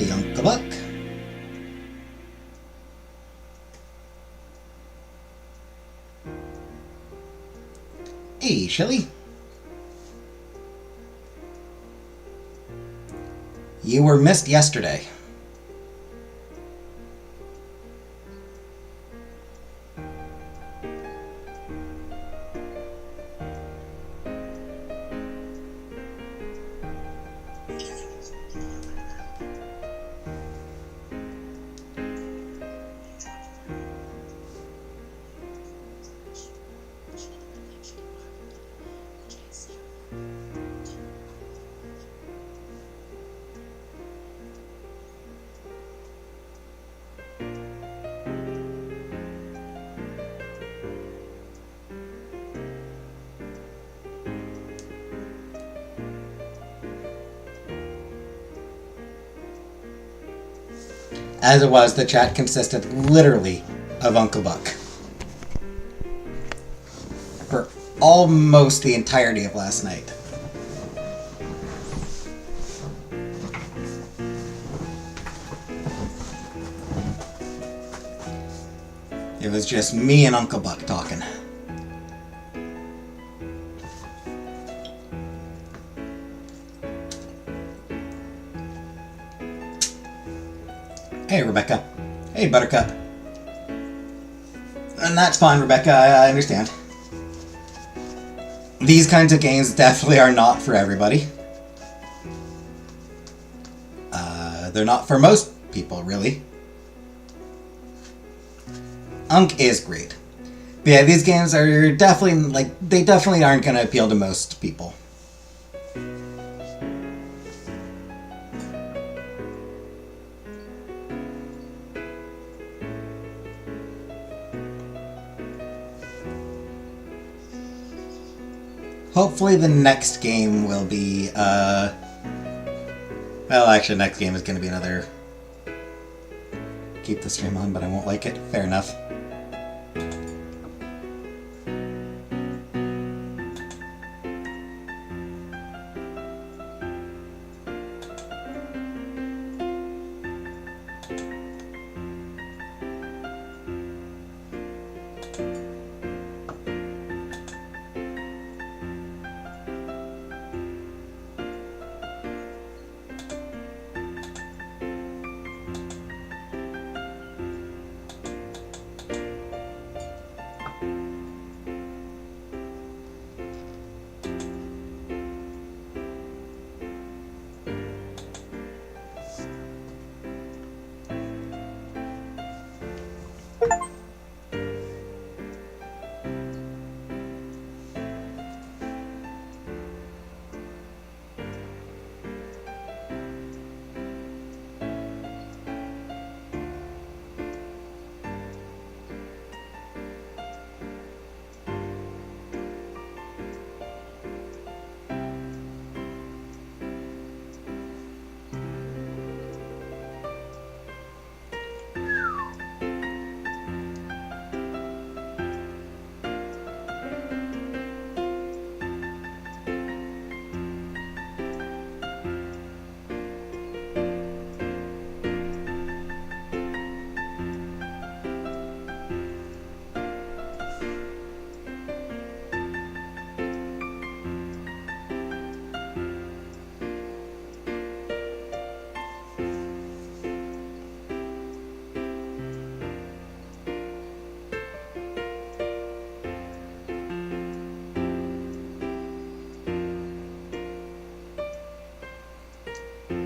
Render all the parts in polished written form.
Hey, Uncle Buck. Hey, Shelly. You were missed yesterday. As it was, the chat consisted literally of Uncle Buck. For almost the entirety of last night. It was just me and Uncle Buck talking. Hey, Rebecca. Hey, Buttercup. And that's fine, Rebecca, I understand. These kinds of games definitely are not for everybody. They're not for most people, really. Unk is great. But yeah, these games are definitely, they definitely aren't going to appeal to most people. Hopefully the next game will be, well, actually, next game is going to be another... Keep the stream on, but I won't like it. Fair enough.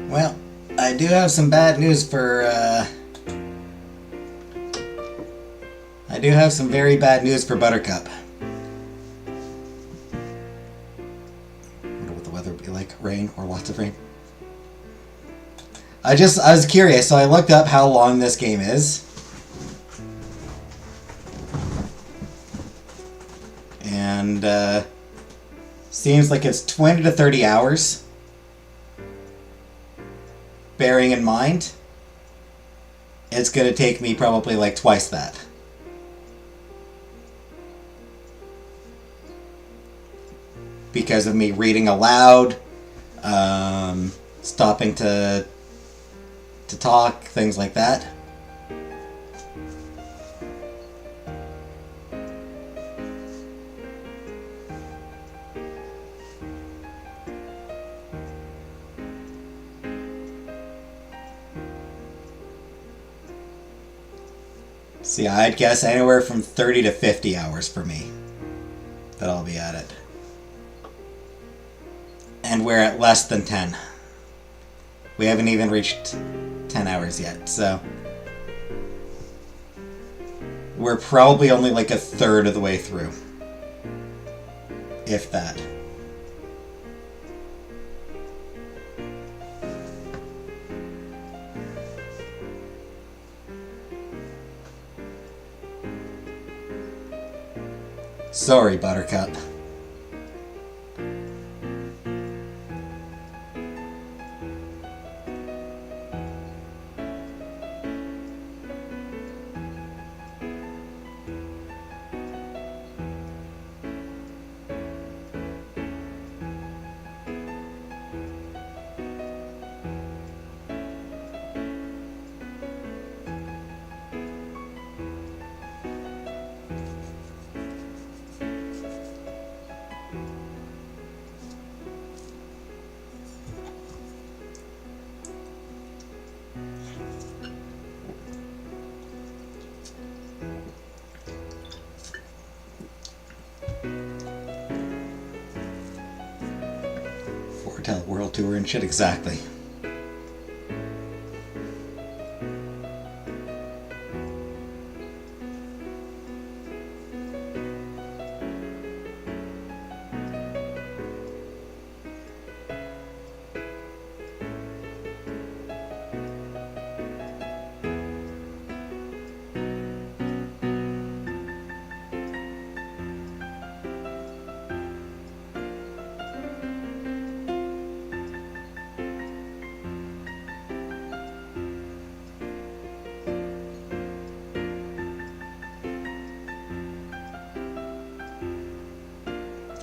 Well, I do have some bad news for, I do have some very bad news for Buttercup. Wonder what the weather would be like. Rain or lots of rain. I was curious, so I looked up how long this game is. And, seems like it's 20 to 30 hours. Bearing in mind, it's going to take me probably like twice that. Because of me reading aloud, stopping to to talk, things like that. See, I'd guess anywhere from 30 to 50 hours for me that I'll be at it. And we're at less than 10. We haven't even reached 10 hours yet, so we're probably only like a third of the way through. If that. Sorry, Buttercup. Foretell World Tour and shit, exactly.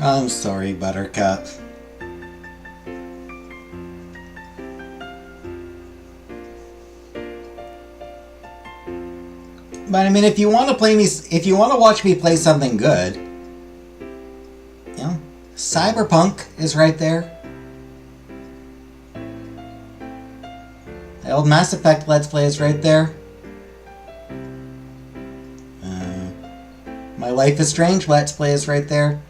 I'm sorry, Buttercup. But I mean, if you want to play me, if you want to watch me play something good, you know, Cyberpunk is right there. The old Mass Effect Let's Play is right there. My Life is Strange Let's Play is right there.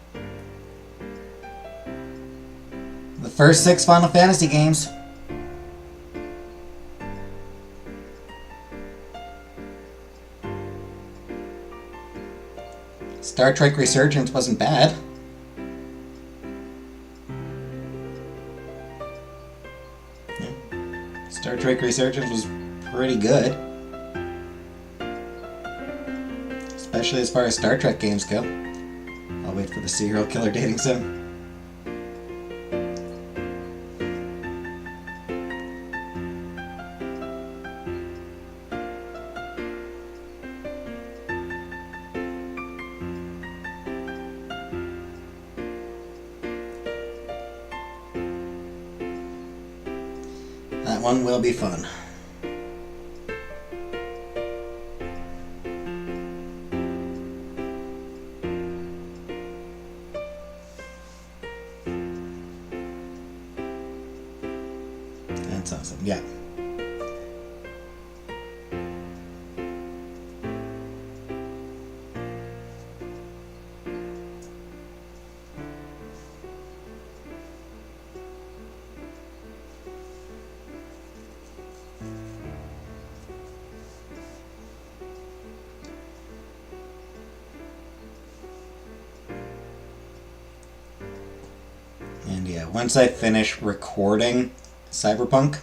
The first 6 Final Fantasy games. Star Trek Resurgence wasn't bad. Yeah. Star Trek Resurgence was pretty good. Especially as far as Star Trek games go. I'll wait for the serial killer dating sim. That one will be fun. That's awesome, yeah. And yeah, once I finish recording Cyberpunk,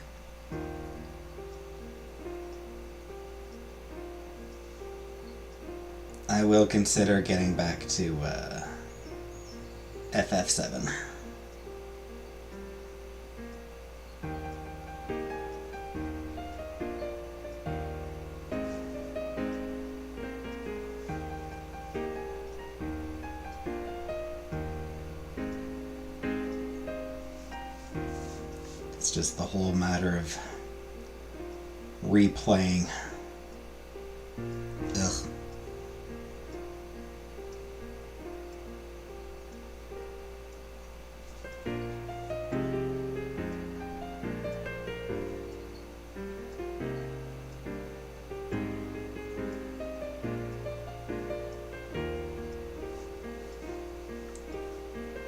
I will consider getting back to FF7. It's just the whole matter of replaying. Ugh.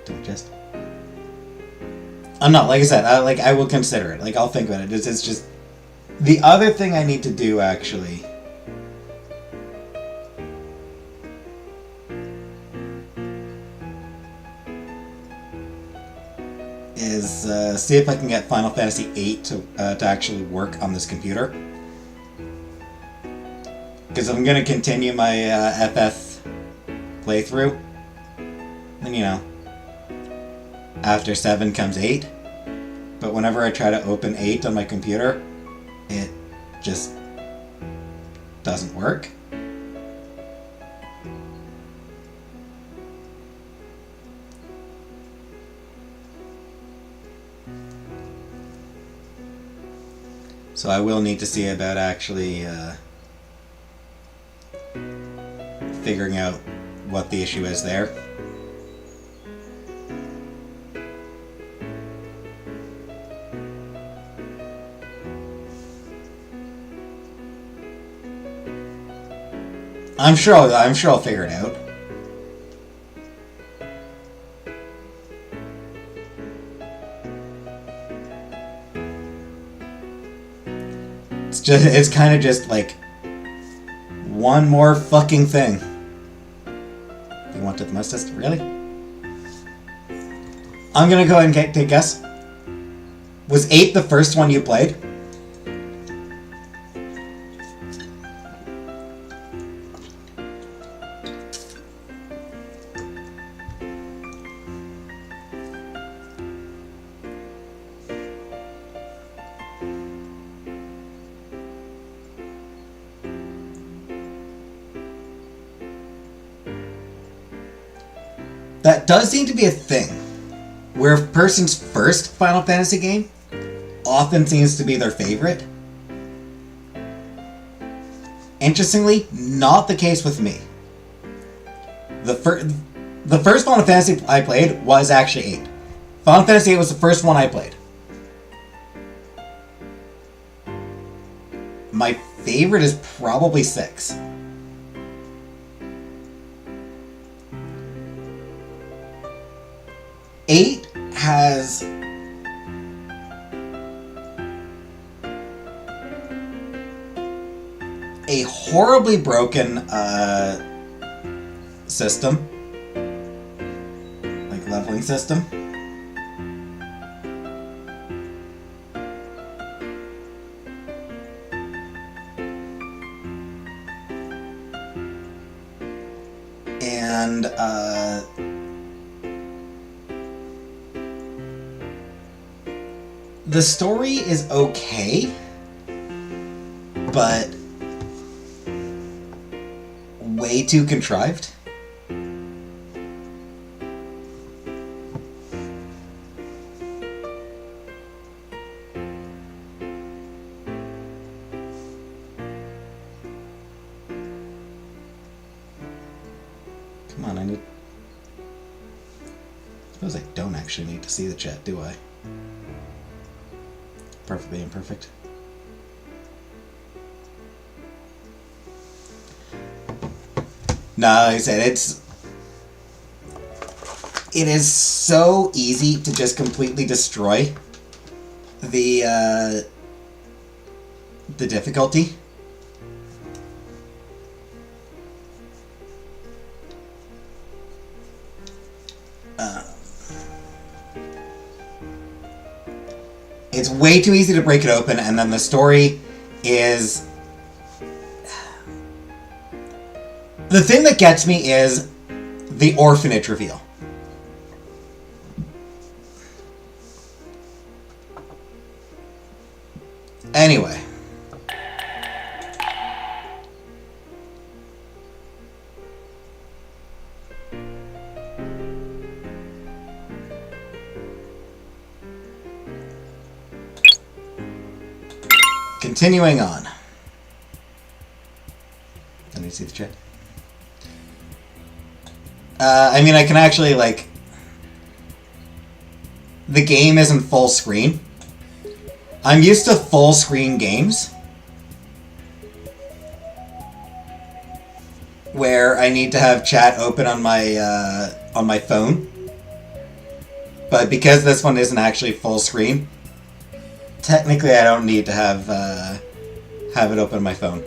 Don't just... I'm not, like I said, I will consider it. Like, I'll think about it. It's just... The other thing I need to do, actually... is see if I can get Final Fantasy VIII to actually work on this computer. Because I'm going to continue my FF playthrough. And, you know, after 7 comes 8. But whenever I try to open 8 on my computer, it just doesn't work. So I will need to see about actually figuring out what the issue is there. I'm sure I'll figure it out. It's kind of just like one more fucking thing. You wanted the most test? Really? I'm gonna go ahead and take a guess. Was 8 the first one you played? That does seem to be a thing, where a person's first Final Fantasy game often seems to be their favorite. Interestingly, not the case with me. The first Final Fantasy I played was actually 8. Final Fantasy 8 was the first one I played. My favorite is probably 6. Eight has a horribly broken system, like leveling system. And the story is okay, but way too contrived. Come on, I suppose I don't actually need to see the chat, do I? Perfectly imperfect. No, like I said, it is so easy to just completely destroy the difficulty. It's way too easy to break it open, and then the story is... The thing that gets me is the orphanage reveal. Anyway. Continuing on. Let me see the chat. I mean, I can actually, like... The game isn't full screen. I'm used to full screen games where I need to have chat open on my phone. But because this one isn't actually full screen, technically I don't need to have it open on my phone.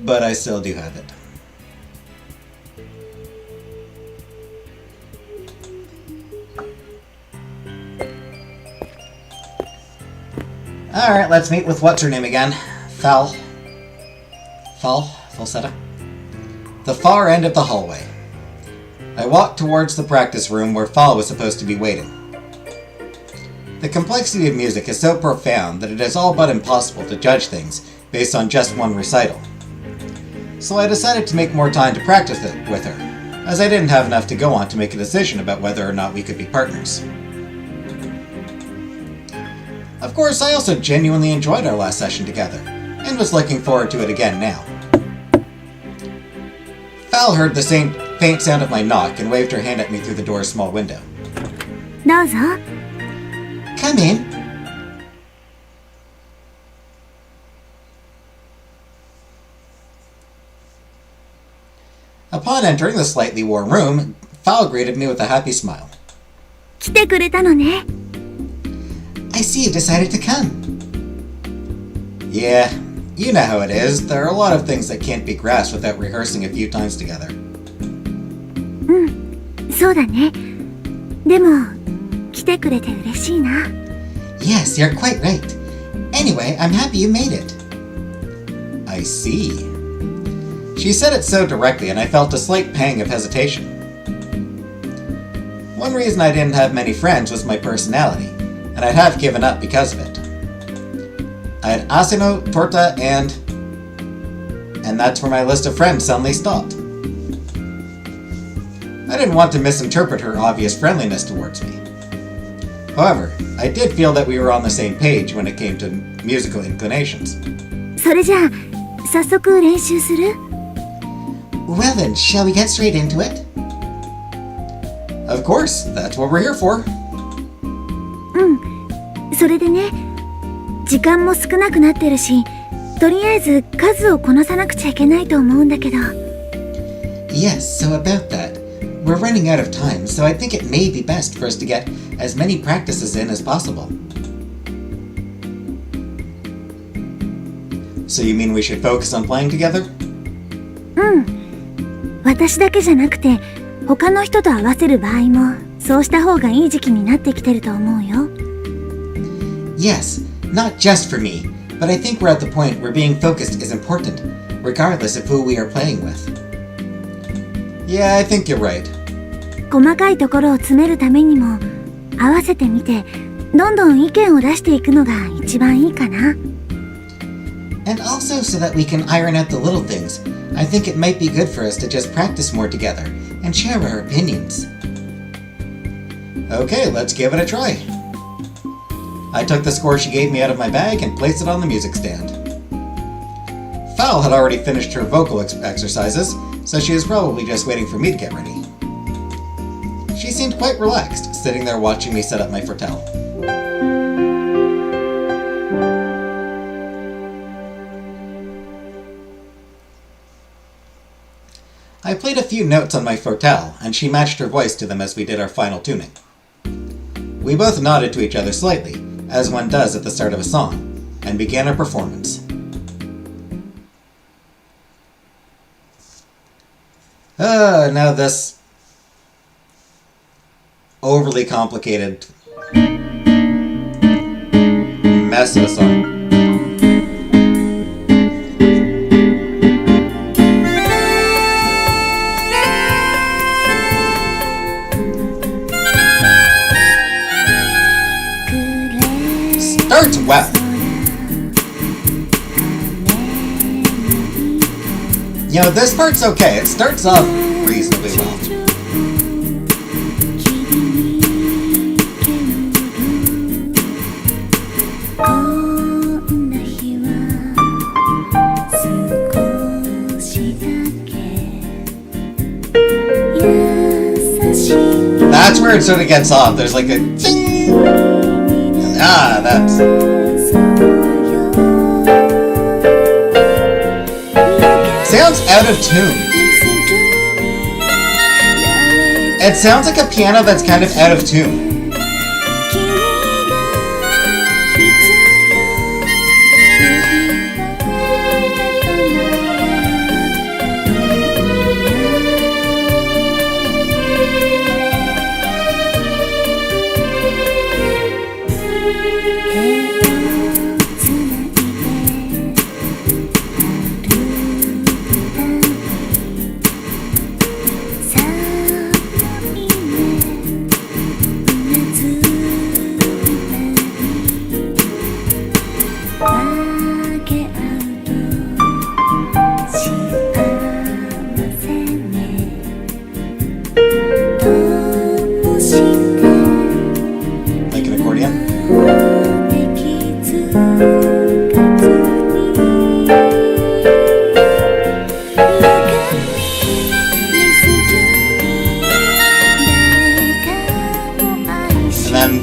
But I still do have it. Alright, let's meet with what's her name again? Falsetta? The far end of the hallway. I walked towards the practice room where Fal was supposed to be waiting. The complexity of music is so profound that it is all but impossible to judge things based on just one recital. So I decided to make more time to practice it with her, as I didn't have enough to go on to make a decision about whether or not we could be partners. Of course, I also genuinely enjoyed our last session together, and was looking forward to it again now. Fal heard the same faint sound of my knock and waved her hand at me through the door's small window. どうぞ。 Come in. Upon entering the slightly warm room, Fal greeted me with a happy smile. 来てくれたのね。 I see you decided to come. Yeah, you know how it is. There are a lot of things that can't be grasped without rehearsing a few times together. うん、そうだね。でも、来てくれて嬉しいな。 Yes, you're quite right. Anyway, I'm happy you made it. I see. She said it so directly, and I felt a slight pang of hesitation. One reason I didn't have many friends was my personality, and I'd have given up because of it. I had Asino, Torta, and that's where my list of friends suddenly stopped. I didn't want to misinterpret her obvious friendliness towards me. However, I did feel that we were on the same page when it came to musical inclinations. それじゃあ、早速練習する？ Well then, shall we get straight into it? Of course, that's what we're here for. うん、それでね、時間も少なくなってるし、とりあえず数をこなさなくちゃいけないと思うんだけど。 Yes, so about that. We're running out of time, so I think it may be best for us to get as many practices in as possible. So you mean we should focus on playing together? うん。私だけじゃなくて、他の人と合わせる場合も、そうした方がいい時期になってきてると思うよ。 Yes, not just for me, but I think we're at the point where being focused is important, regardless of who we are playing with. Yeah, I think you're right. 細かいところを詰めるためにも、合わせてみて、どんどん意見を出していくのが一番いいかな。 And also so that we can iron out the little things, I think it might be good for us to just practice more together and share our opinions. Okay, let's give it a try. I took the score she gave me out of my bag and placed it on the music stand. Fal had already finished her vocal exercises, so she was probably just waiting for me to get ready. She seemed quite relaxed, sitting there watching me set up my fortel. I played a few notes on my fortel, and she matched her voice to them as we did our final tuning. We both nodded to each other slightly, as one does at the start of a song, and began our performance. Now this overly complicated mess of a song. Starts well. You know, this part's okay. It starts off reasonably well. whenever it sort of gets off, there's like a ting! Ah, that's... Sounds out of tune. It sounds like a piano that's kind of out of tune.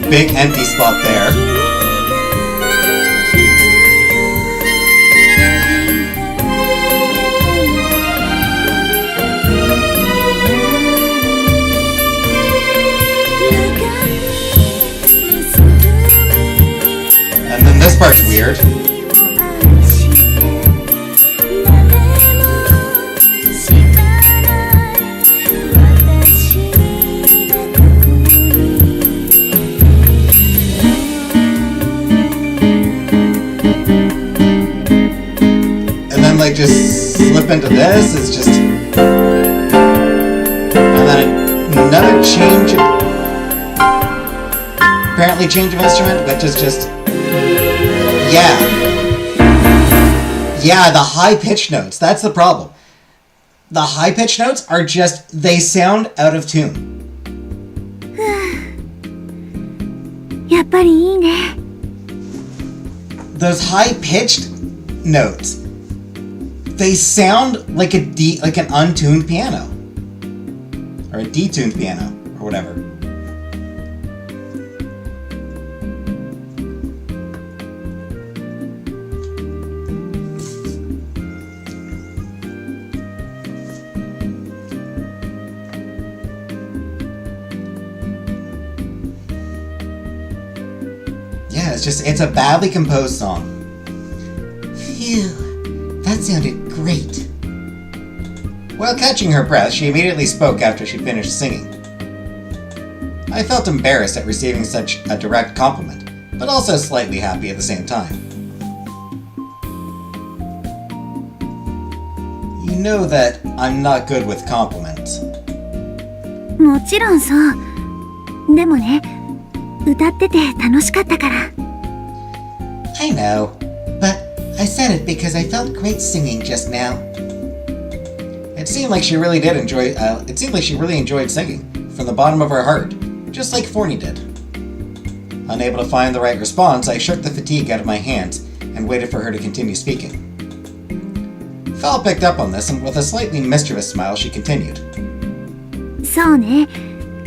Big empty spot there. And then this part's weird. Like just slip into this is just, and then another change of, apparently change of instrument, which is just, yeah, the high pitch notes, that's the problem. The high pitch notes are just, they sound out of tune. やっぱりいいね。 Those high pitched notes, they sound like an untuned piano. Or a detuned piano, or whatever. Yeah, it's a badly composed song. Phew. That sounded great. While catching her breath, she immediately spoke after she finished singing. I felt embarrassed at receiving such a direct compliment, but also slightly happy at the same time. You know that I'm not good with compliments. もちろんそう。でもね、歌ってて楽しかったから。I know, but I said it because I felt great singing just now. It seemed like she really enjoyed singing from the bottom of her heart, just like Forney did. Unable to find the right response, I shook the fatigue out of my hands and waited for her to continue speaking. Fel picked up on this, and with a slightly mischievous smile, she continued. そうね。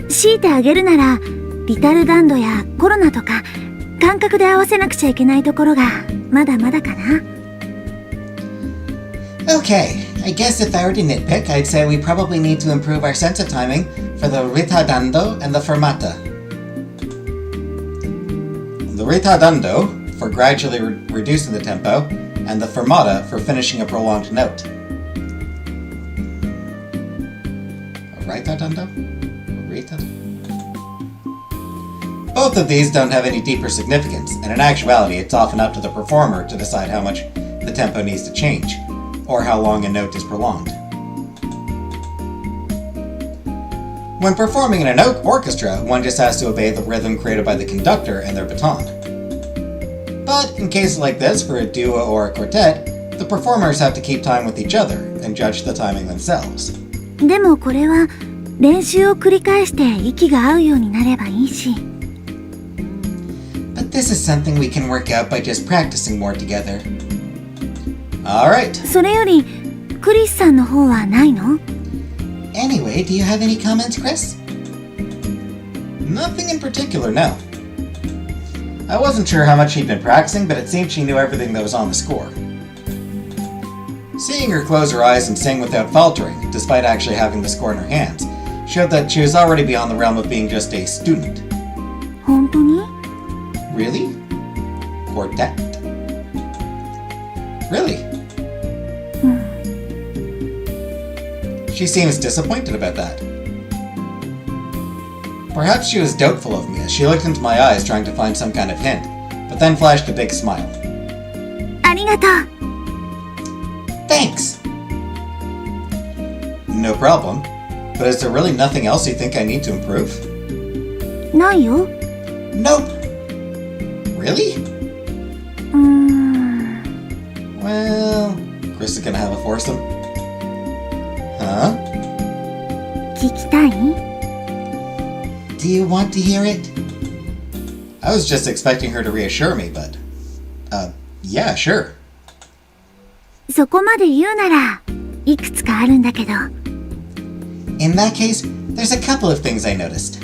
強いてあげるなら、リタルダンドやコロナとか、感覚で合わせなくちゃいけないところがまだまだかな。Okay, I guess if I were to nitpick, I'd say we probably need to improve our sense of timing for the ritardando and the fermata. The ritardando for gradually reducing the tempo, and the fermata for finishing a prolonged note. A ritardando? Both of these don't have any deeper significance, and in actuality it's often up to the performer to decide how much the tempo needs to change, or how long a note is prolonged. When performing in an orchestra, one just has to obey the rhythm created by the conductor and their baton. But in cases like this, for a duo or a quartet, the performers have to keep time with each other and judge the timing themselves. でもこれは練習を繰り返して息が合うようになればいいし。But this is something we can work out by just practicing more together. Alright. それより、クリスさんの方はないの？ Anyway, do you have any comments, Chris? Nothing in particular, no. I wasn't sure how much she'd been practicing, but it seemed she knew everything that was on the score. Seeing her close her eyes and sing without faltering, despite actually having the score in her hands, showed that she was already beyond the realm of being just a student. 本当に? Really? Quartet? Really? She seems disappointed about that. Perhaps she was doubtful of me as she looked into my eyes trying to find some kind of hint, but then flashed a big smile. ありがとう. Thanks! No problem. But is there really nothing else you think I need to improve? ないよ. Nope. Really? Well, Chris is gonna have a foursome. Huh? 聞きたい? Do you want to hear it? I was just expecting her to reassure me, but... yeah, sure. そこまで言うなら、いくつかあるんだけど。In that case, there's a couple of things I noticed.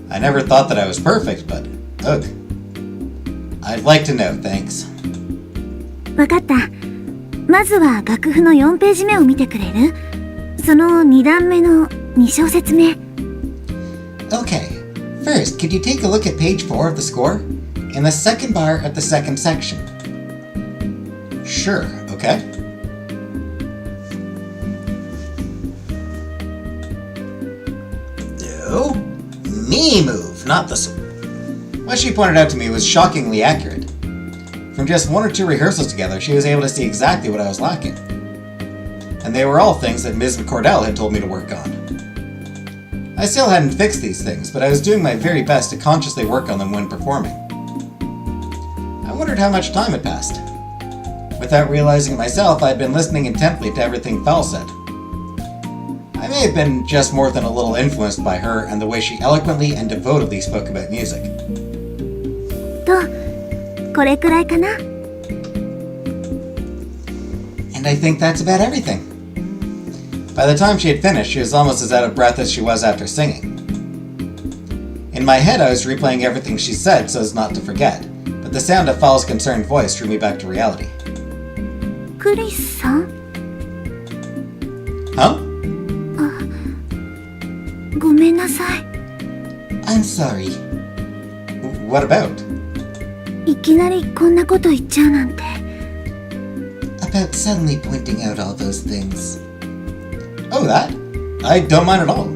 I never thought that I was perfect, but ugh. I'd like to know, thanks. わかった。まずは楽譜の4ページ目を見てくれる？その2段目の2小節目。Okay. First, could you take a look at page 4 of the score? In the second bar at the second section. Sure, okay. No. Me move, not this one. What she pointed out to me was shockingly accurate. From just 1 or 2 rehearsals together, she was able to see exactly what I was lacking. And they were all things that Ms. McCordell had told me to work on. I still hadn't fixed these things, but I was doing my very best to consciously work on them when performing. I wondered how much time had passed. Without realizing it myself, I had been listening intently to everything Fel said. I may have been just more than a little influenced by her and the way she eloquently and devotedly spoke about music. と、これくらいかな? And I think that's about everything. By the time she had finished, she was almost as out of breath as she was after singing. In my head, I was replaying everything she said so as not to forget, but the sound of Fel's concerned voice drew me back to reality. クリスさん? Huh? ごめんなさい。 I'm sorry. What about? いきなりこんなこと言っちゃうなんて。 About suddenly pointing out all those things. Oh, that? I don't mind at all.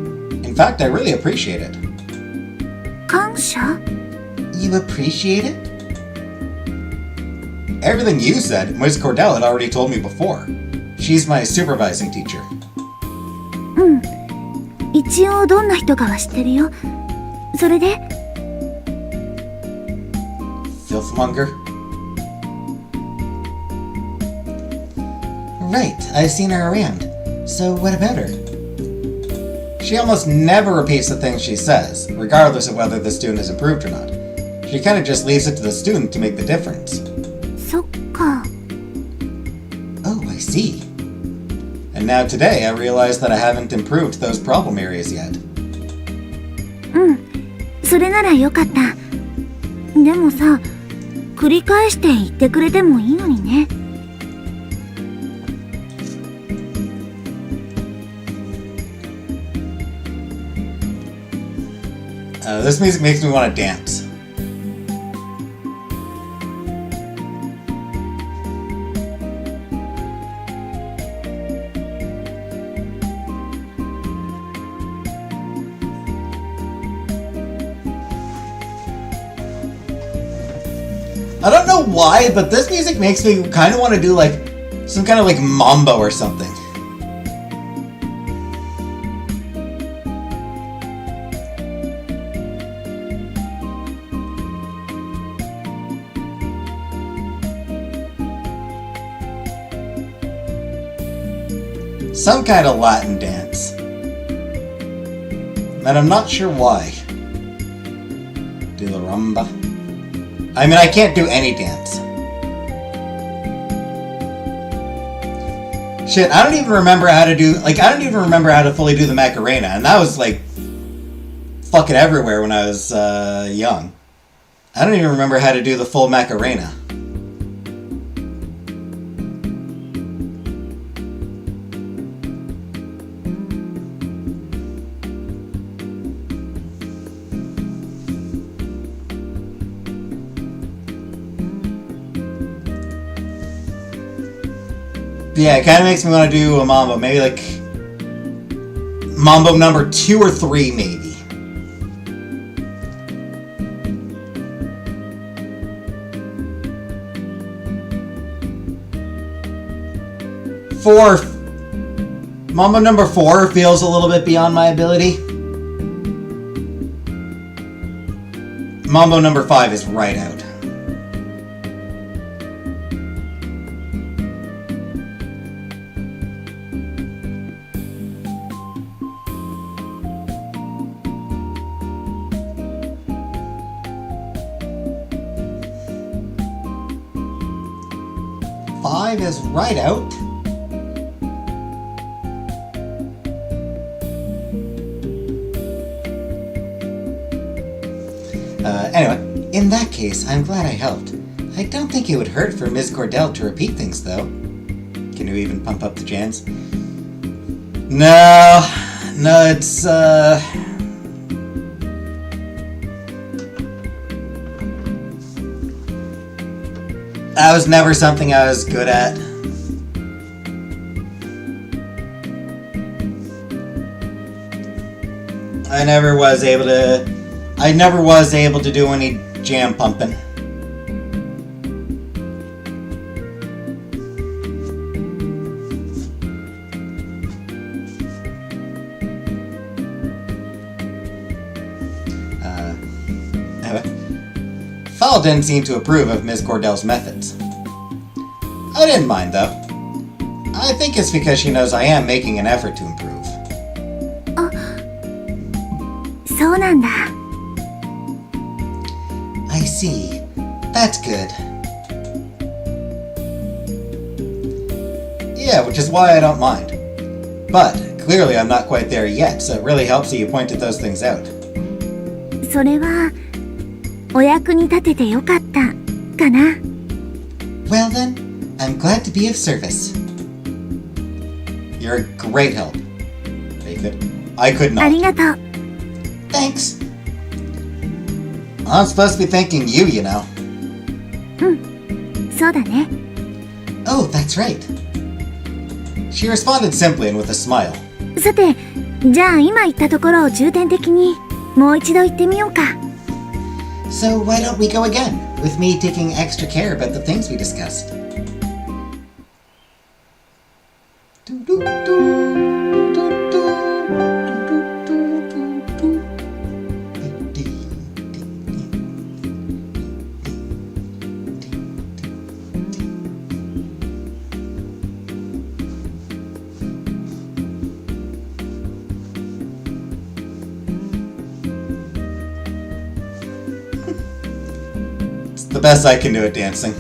In fact, I really appreciate it. 感謝? You appreciate it? Everything you said, Ms. Cordell had already told me before. She's my supervising teacher. うん。一応どんな人かは知ってるよ。それで? Filthmonger? Right, I've seen her around. So what about her? She almost never repeats the things she says, regardless of whether the student has improved or not. She kind of just leaves it to the student to make the difference. そっか。 Oh, I see. And now today I realize that I haven't improved those problem areas yet. うん。それならよかった。でもさ、繰り返して言ってくれてもいいのにね。This music makes me want to dance. I don't know why, but this music makes me kind of want to do like some kind of like mambo or something. Some kind of Latin dance. And I'm not sure why. Do the rumba. I mean, I can't do any dance. Shit, I don't even remember how to do, like, I don't even remember how to fully do the Macarena, and that was, like, fucking everywhere when I was young. I don't even remember how to do the full Macarena. Yeah, it kind of makes me want to do a mambo. Maybe like mambo number 2 or 3, maybe. Mambo number 4 feels a little bit beyond my ability. Mambo number 5 is right out. Is right out. Anyway, in that case, I'm glad I helped. I don't think it would hurt for Ms. Cordell to repeat things, though. Can you even pump up the jams? No, it's, that was never something I was good at. I never was able to do any jam pumping. Fall didn't seem to approve of Ms. Cordell's methods. I didn't mind, though. I think it's because she knows I am making an effort to improve. そうなんだ。I see. That's good. Yeah, which is why I don't mind. But, clearly I'm not quite there yet, so it really helps that you pointed those things out. それはお役に立ててよかったかな。Well then, I'm glad to be of service. You're a great help. I could not. ありがとう。Thanks. I'm supposed to be thanking you, you know. うん、そうだね。Oh, that's right. She responded simply and with a smile. さて、じゃあ今言ったところを重点的にもう一度言ってみようか。So why don't we go again, with me taking extra care about the things we discussed? The best I can do at dancing.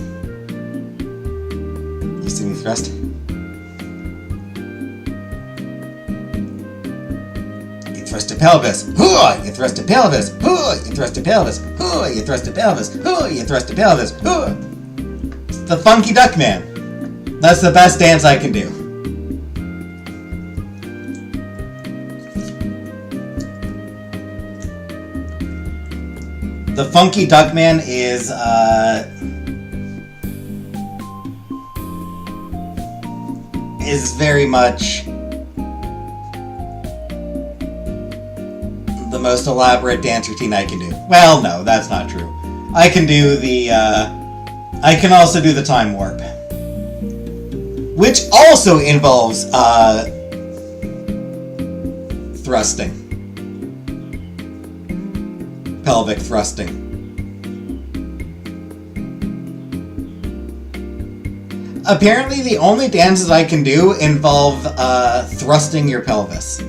You see me thrust? You thrust a pelvis. Hoo! You thrust a pelvis. Hoo! You thrust a pelvis. Hoo! You thrust a pelvis. Hoo! You thrust a pelvis. Hoo! It's the Funky Duck Man. That's the best dance I can do. The Funky Duck Man is very much the most elaborate dance routine I can do. Well, no, that's not true. I can do the, I can also do the time warp, which also involves, thrusting. Pelvic thrusting. Apparently, the only dances I can do involve thrusting your pelvis.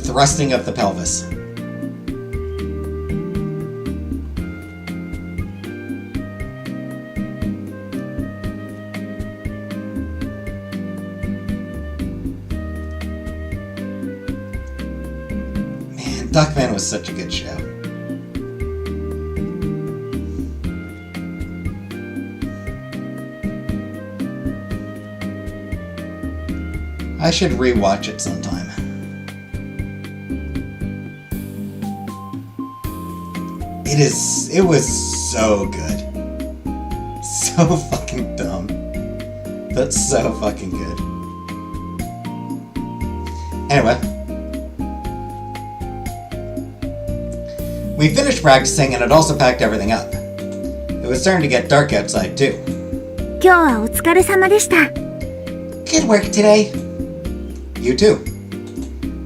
Thrusting of the pelvis. Duckman was such a good show. I should rewatch it sometime. It was so good. So fucking dumb. But so fucking good. Anyway. We finished practicing and had also packed everything up. It was starting to get dark outside too. 今日はお疲れ様でした。 Good work today. You too.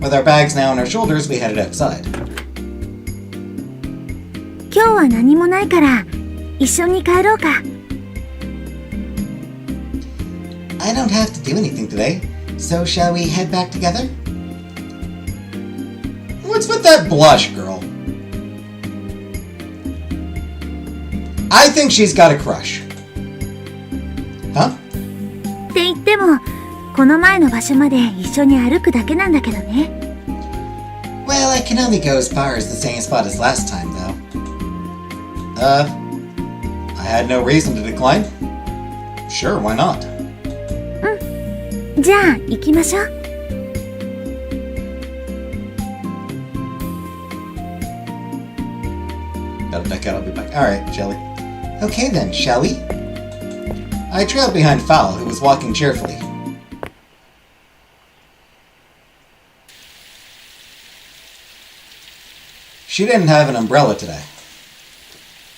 With our bags now on our shoulders, we headed outside. 今日は何もないから一緒に帰ろうか。 I don't have to do anything today, so shall we head back together? What's with that blush, girl? I think she's got a crush. Huh? って言ってもこの前の場所まで一緒に歩くだけなんだけどね。 Well, I can only go as far as the same spot as last time, though. I had no reason to decline. Sure, why not? じゃあ行きましょう。 Gotta duck out, I'll be back. Alright, shall we? Okay then, shall we? I trailed behind Fowl, who was walking cheerfully. She didn't have an umbrella today.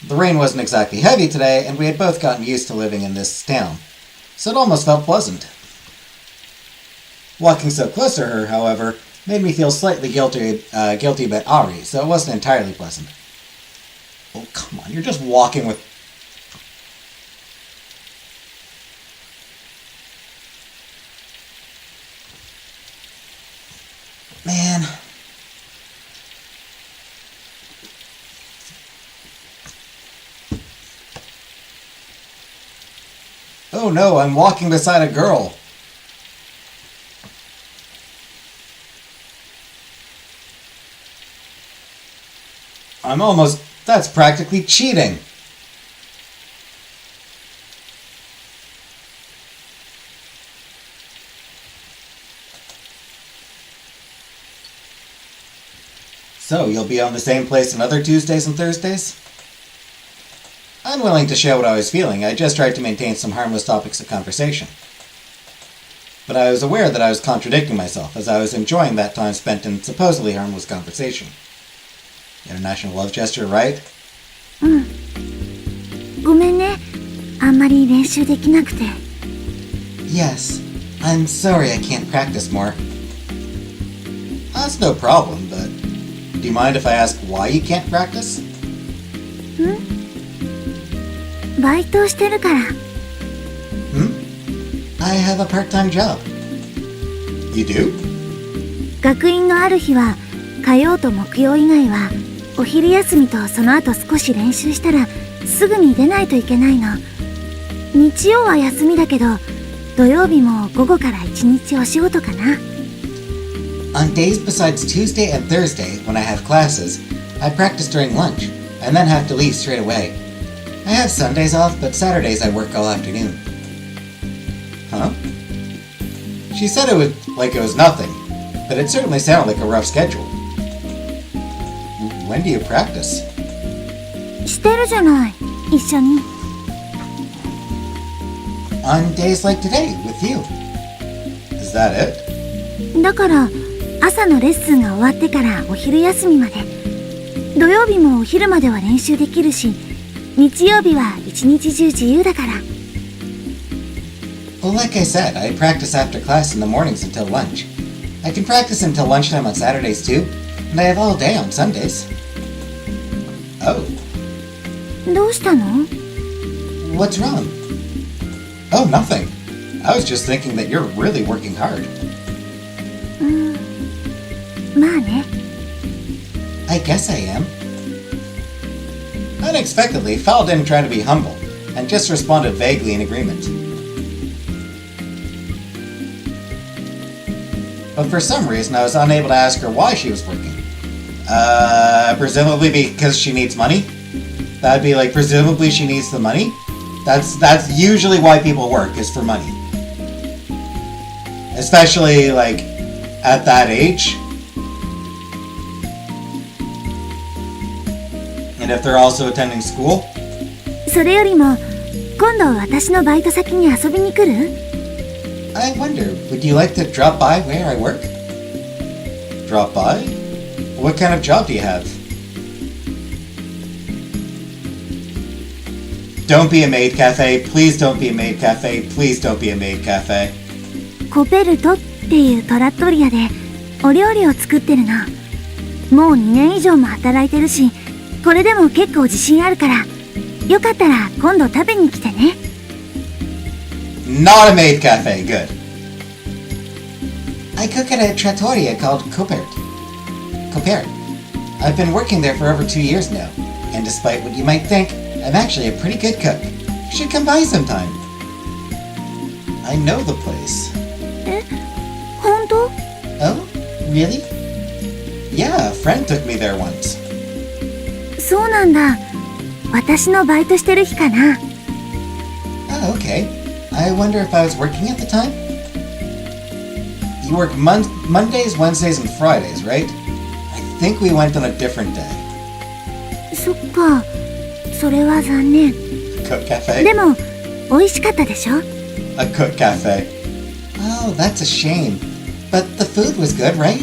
The rain wasn't exactly heavy today, and we had both gotten used to living in this town, so it almost felt pleasant. Walking so close to her, however, made me feel slightly guilty about Ari, so it wasn't entirely pleasant. Oh, come on, you're just walking with... Man... Oh no, I'm walking beside a girl. That's practically cheating. So, you'll be on the same place on other Tuesdays and Thursdays? Unwilling to show what I was feeling, I just tried to maintain some harmless topics of conversation. But I was aware that I was contradicting myself, as I was enjoying that time spent in supposedly harmless conversation. International love gesture, right? ごめんね。あんまり練習できなくて。 Yes, I'm sorry I can't practice more. That's no problem, but do you mind if I ask why you can't practice? バイトしてるから。 I have a part-time job. You do? 学院のある日は火曜と木曜以外はお昼休みとその後少し練習したらすぐに出ないといけないの。日曜は休みだけど土曜日も午後から一日お仕事かな。 On days besides Tuesday and Thursday, when I have classes, I practice during lunch, and then have to leave straight away. I have Sundays off, but Saturdays I work all afternoon. Huh? She said it was nothing, but it certainly sounded like a rough schedule. When do you practice? してるじゃない、一緒に。 On days like today, with you. Is that it? だから朝のレッスンが終わってからお昼休みまで。土曜日もお昼までは練習できるし、日曜日は一日中自由だから。 Well, like I said, I practice after class in the mornings until lunch. I can practice until lunchtime on Saturdays too, and I have all day on Sundays. Oh. どうしたの？ What's wrong? Oh, nothing. I was just thinking that you're really working hard. まあね。 I guess I am. Unexpectedly, Fowl didn't try to be humble, and just responded vaguely in agreement. But for some reason, I was unable to ask her why she was working. Presumably because she needs money. That'd be like, presumably she needs the money. That's usually why people work, is for money. Especially, like, at that age. And if they're also attending school. それよりも、今度私のバイト先に遊びに来る？ I wonder, would you like to drop by where I work? Drop by? What kind of job do you have? Don't be a maid cafe. Please don't be a maid cafe. Please don't be a maid cafe. コペルトっていうトラットリアでお料理を作ってるの。もう2年以上も働いてるし、これでも結構自信あるから、よかったら今度食べに来てね。Not a maid cafe. Good. I cook at a trattoria called Copert. I've been working there for over 2 years now, and despite what you might think, I'm actually a pretty good cook. You should come by sometime. I know the place. え、本当？ Oh, really? Yeah, a friend took me there once. そうなんだ。私のバイトしてる日かな。Oh, okay. I wonder if I was working at the time? You work Mondays, Wednesdays, and Fridays, right? I think we went on a different day. そっか。それは残念。Cook cafe? でも、美味しかったでしょ？ A cook cafe. Oh, that's a shame. But the food was good, right?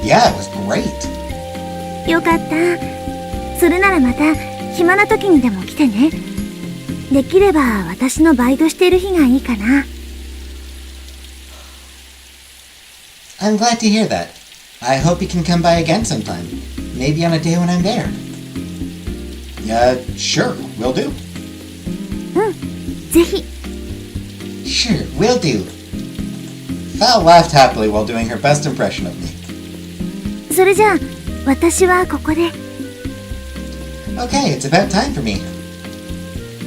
Yeah, it was great. よかった。それならまた暇な時にでも来てね。できれば私のバイトしてる日がいいかな。I'm glad to hear that. I hope you can come by again sometime. Maybe on a day when I'm there. Sure, will do. うん、ぜひ。Sure, will do. Val laughed happily while doing her best impression of me. それじゃあ、私はここで。Okay, it's about time for me.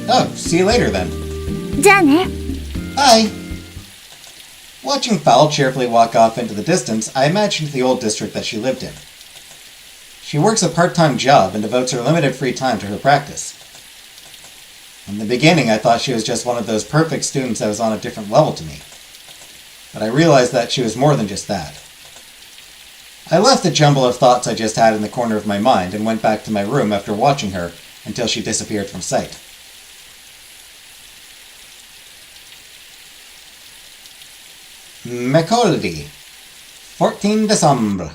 Oh, see you later then. じゃあね。Bye. Watching Val cheerfully walk off into the distance, I imagined the old district that she lived in. She works a part-time job and devotes her limited free time to her practice. In the beginning, I thought she was just one of those perfect students that was on a different level to me. But I realized that she was more than just that. I left the jumble of thoughts I just had in the corner of my mind and went back to my room after watching her until she disappeared from sight. Mercredi, 14 December.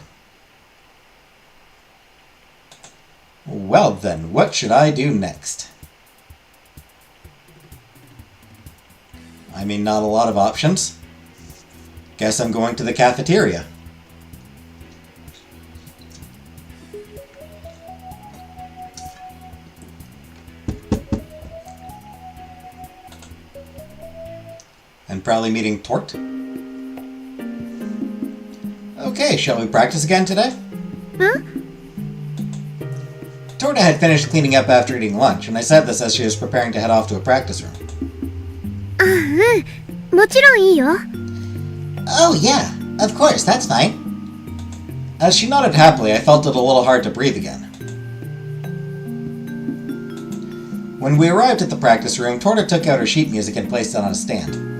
Well then, what should I do next? I mean, not a lot of options. Guess I'm going to the cafeteria. And probably meeting Tort. Okay, shall we practice again today? Huh? Torta had finished cleaning up after eating lunch, and I said this as she was preparing to head off to a practice room. あ、うん。もちろんいいよ。Oh, yeah, of course, that's fine. As she nodded happily, I felt it a little hard to breathe again. When we arrived at the practice room, Torta took out her sheet music and placed it on a stand.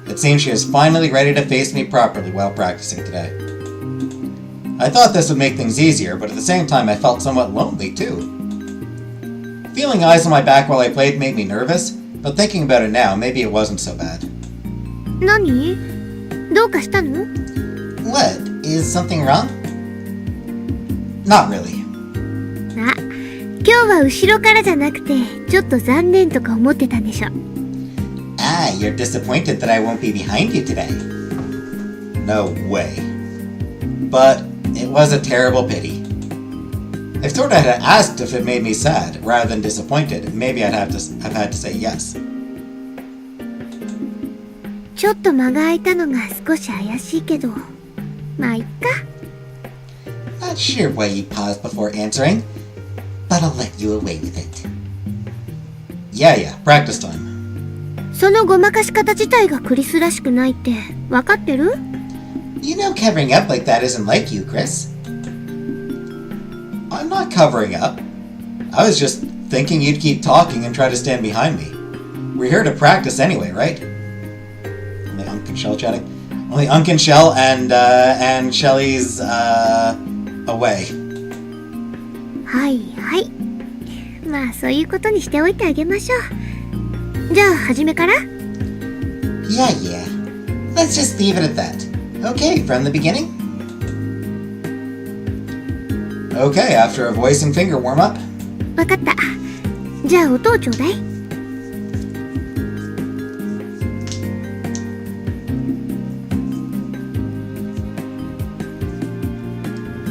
It seemed she was finally ready to face me properly while practicing today. I thought this would make things easier, but at the same time I felt somewhat lonely too. Feeling eyes on my back while I played made me nervous, but thinking about it now, maybe it wasn't so bad. 何？どうかしたの？ What? Is something wrong? Not really. あ、今日は後ろからじゃなくて、ちょっと残念とか思ってたんでしょ。Ah, you're disappointed that I won't be behind you today. No way. But it was a terrible pity. If Torta had asked if it made me sad rather than disappointed, maybe I'd have had to say yes. ちょっと間が空いたのが少し怪しいけど、まあいっか。Not sure why you paused before answering, but I'll let you away with it. Yeah, practice time. そのごまかし方自体がクリスらしくないって分かってる？ You know covering up like that isn't like you, Chris. I'm not covering up. I was just thinking you'd keep talking and try to stand behind me. We're here to practice anyway, right? Only Unk and Shell chatting. Only Unk and Shell and Shelly's away. はいはい。まあそういうことにしておいてあげましょう。じゃあ初めから？ Yeah. Let's just leave it at that. Okay, from the beginning? Okay, after a voice and finger warm-up. わかった。じゃあ音をちょうだい。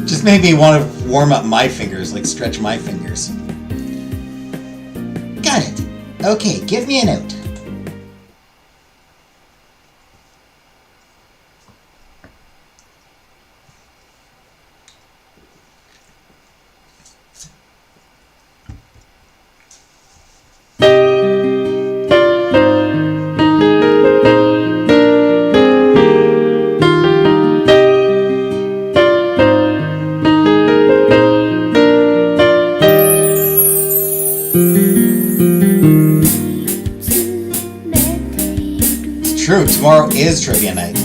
Just made me want to warm up my fingers, like stretch my fingers. Got it. Okay, give me a note. True, tomorrow is trivia night.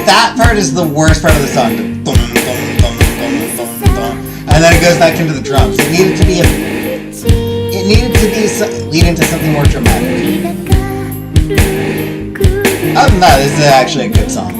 That part is the worst part of the song. And then it goes back into the drums. It needed to lead into something more dramatic. Other than that, this is actually a good song.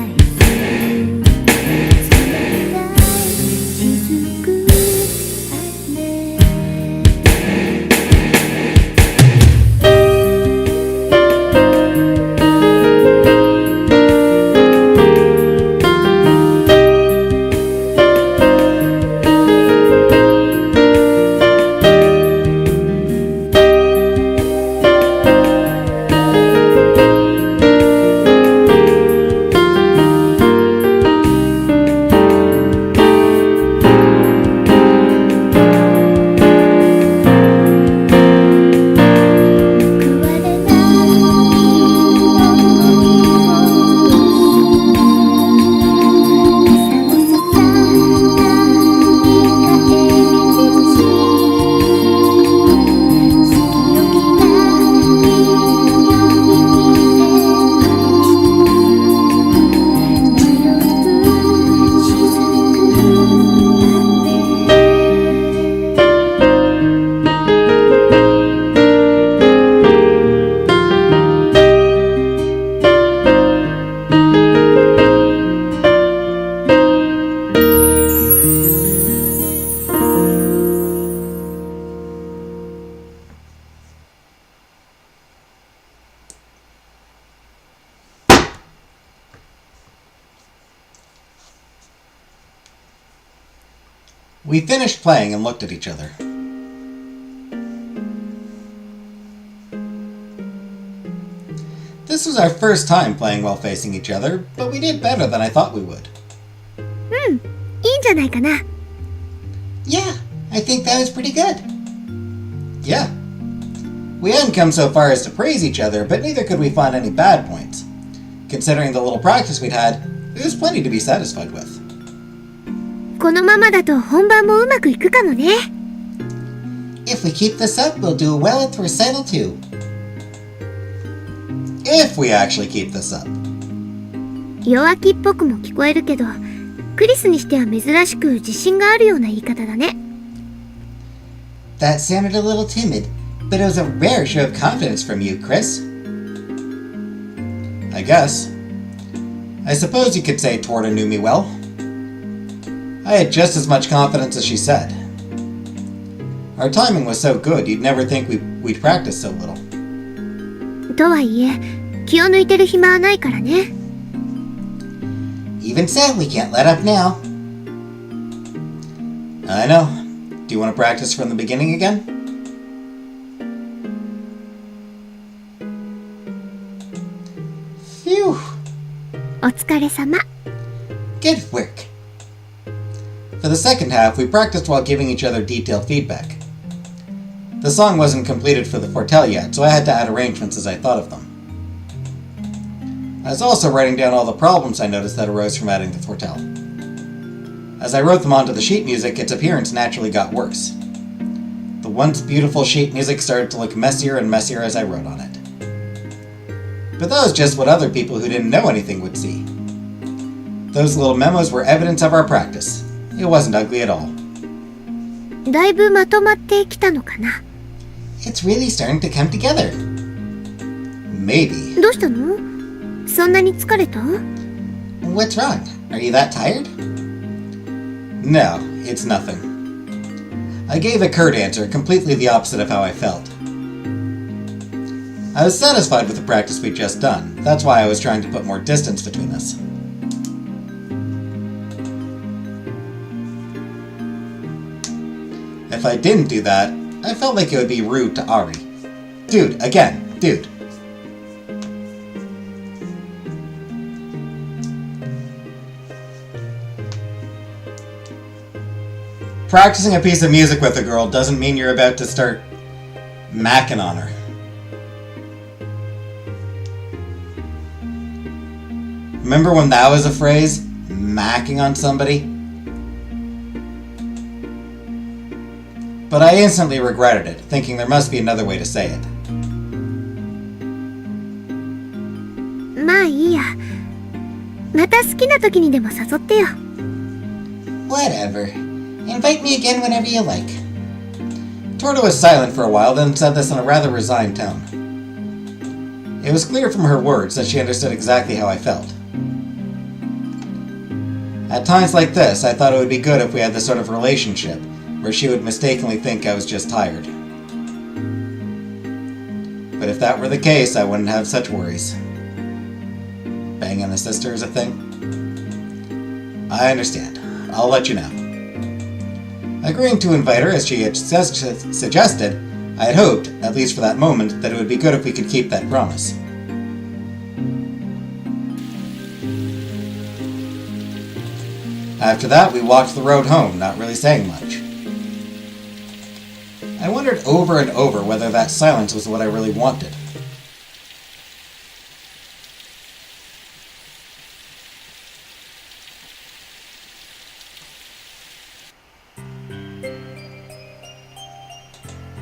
We finished playing and looked at each other. This was our first time playing while facing each other, but we did better than I thought we would. いいんじゃないかな。Yeah, I think that was pretty good. Yeah. We hadn't come so far as to praise each other, but neither could we find any bad points. Considering the little practice we'd had, it was plenty to be satisfied with. このままだと本番もうまくいくかもね。If we keep this up, we'll do well at the recital too. If we actually keep this up. 弱気っぽくも聞こえるけど、クリスにしては珍しく自信があるような言い方だね。That sounded a little timid, but it was a rare show of confidence from you, Chris. I guess. I suppose you could say Torta knew me well. I had just as much confidence as she said. Our timing was so good, you'd never think we'd practice so little. とはいえ、気を抜いてる暇はないからね。Even so, we can't let up now. I know. Do you want to practice from the beginning again? Phew. お疲れ様。 Good work. For the second half, we practiced while giving each other detailed feedback. The song wasn't completed for the fortelle yet, so I had to add arrangements as I thought of them. I was also writing down all the problems I noticed that arose from adding the fortelle. As I wrote them onto the sheet music, its appearance naturally got worse. The once beautiful sheet music started to look messier and messier as I wrote on it. But that was just what other people who didn't know anything would see. Those little memos were evidence of our practice. It wasn't ugly at all. だいぶまとまってきたのかな。 It's really starting to come together. Maybe. どうしたの？そんなに疲れた？ What's wrong? Are you that tired? No, it's nothing. I gave a curt answer, completely the opposite of how I felt. I was satisfied with the practice we'd just done. That's why I was trying to put more distance between us. If I didn't do that, I felt like it would be rude to Ari. Dude, again, dude. Practicing a piece of music with a girl doesn't mean you're about to start macking on her. Remember when that was a phrase? Macking on somebody? But I instantly regretted it, thinking there must be another way to say it. まあいいや。また好きな時にでも誘ってよ。 Whatever. Invite me again whenever you like. Torta was silent for a while, then said this in a rather resigned tone. It was clear from her words that she understood exactly how I felt. At times like this, I thought it would be good if we had this sort of relationship, where she would mistakenly think I was just tired. But if that were the case, I wouldn't have such worries. Banging a sister is a thing? I understand. I'll let you know. Agreeing to invite her as she had suggested, I had hoped, at least for that moment, that it would be good if we could keep that promise. After that, we walked the road home, not really saying much. I wondered over and over whether that silence was what I really wanted.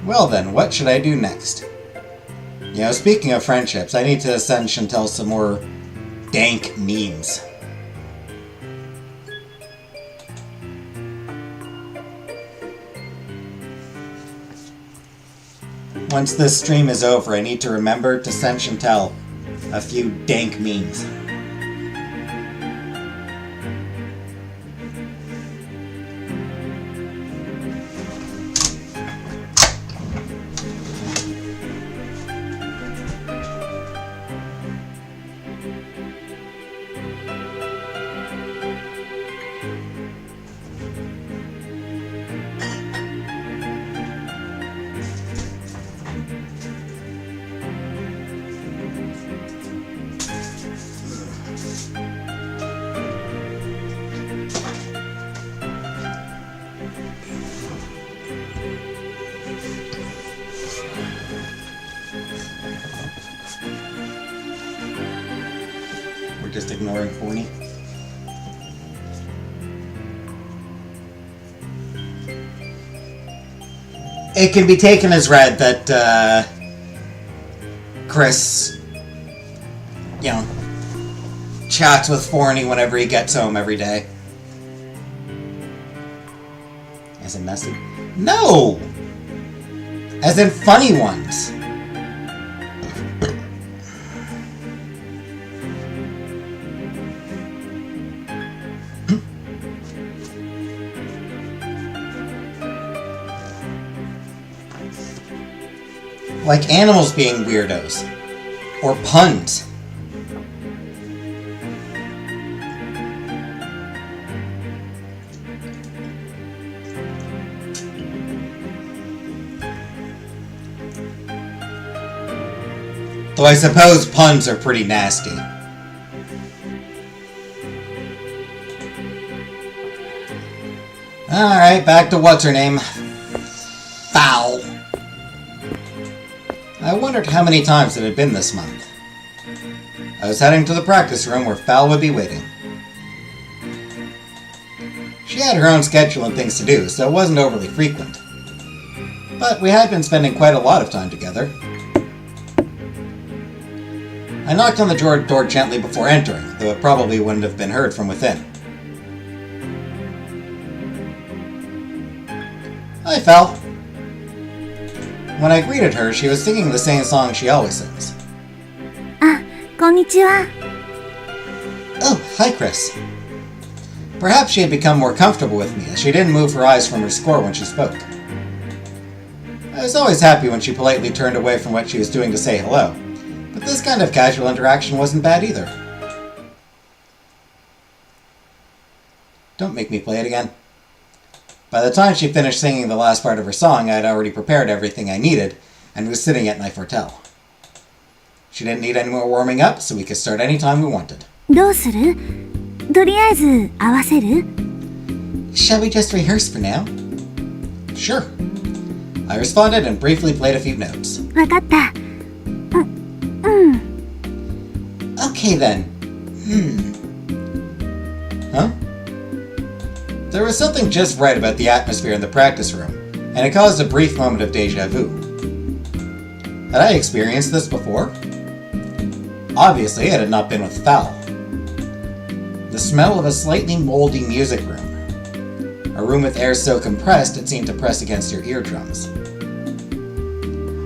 Well then, what should I do next? You know, speaking of friendships, I need to send Chantel some more dank memes. Once this stream is over, I need to remember to send Chantel a few dank memes. Just ignoring Forney. It can be taken as read that Chris, you know, chats with Forney whenever he gets home every day. As in messy? No! As in funny ones. Like animals being weirdos. Or puns. Though I suppose puns are pretty nasty. Alright, back to what's-her-name. Foul. I wondered how many times it had been this month. I was heading to the practice room where Foul would be waiting. She had her own schedule and things to do, so it wasn't overly frequent. But we had been spending quite a lot of time together. I knocked on the door gently before entering, though it probably wouldn't have been heard from within. Hi, Foul. When I greeted her, she was singing the same song she always sings. Ah, konnichiwa. Oh, hi, Chris. Perhaps she had become more comfortable with me, as she didn't move her eyes from her score when she spoke. I was always happy when she politely turned away from what she was doing to say hello, but this kind of casual interaction wasn't bad either. Don't make me play it again. By the time she finished singing the last part of her song, I had already prepared everything I needed, and was sitting at my fortel. She didn't need any more warming up, so we could start any time we wanted. どうする？とりあえず合わせる？ Shall we just rehearse for now? Sure. I responded and briefly played a few notes. わかった。Okay then. Huh? There was something just right about the atmosphere in the practice room, and it caused a brief moment of deja vu. Had I experienced this before? Obviously, it had not been with Foul. The smell of a slightly moldy music room. A room with air so compressed it seemed to press against your eardrums.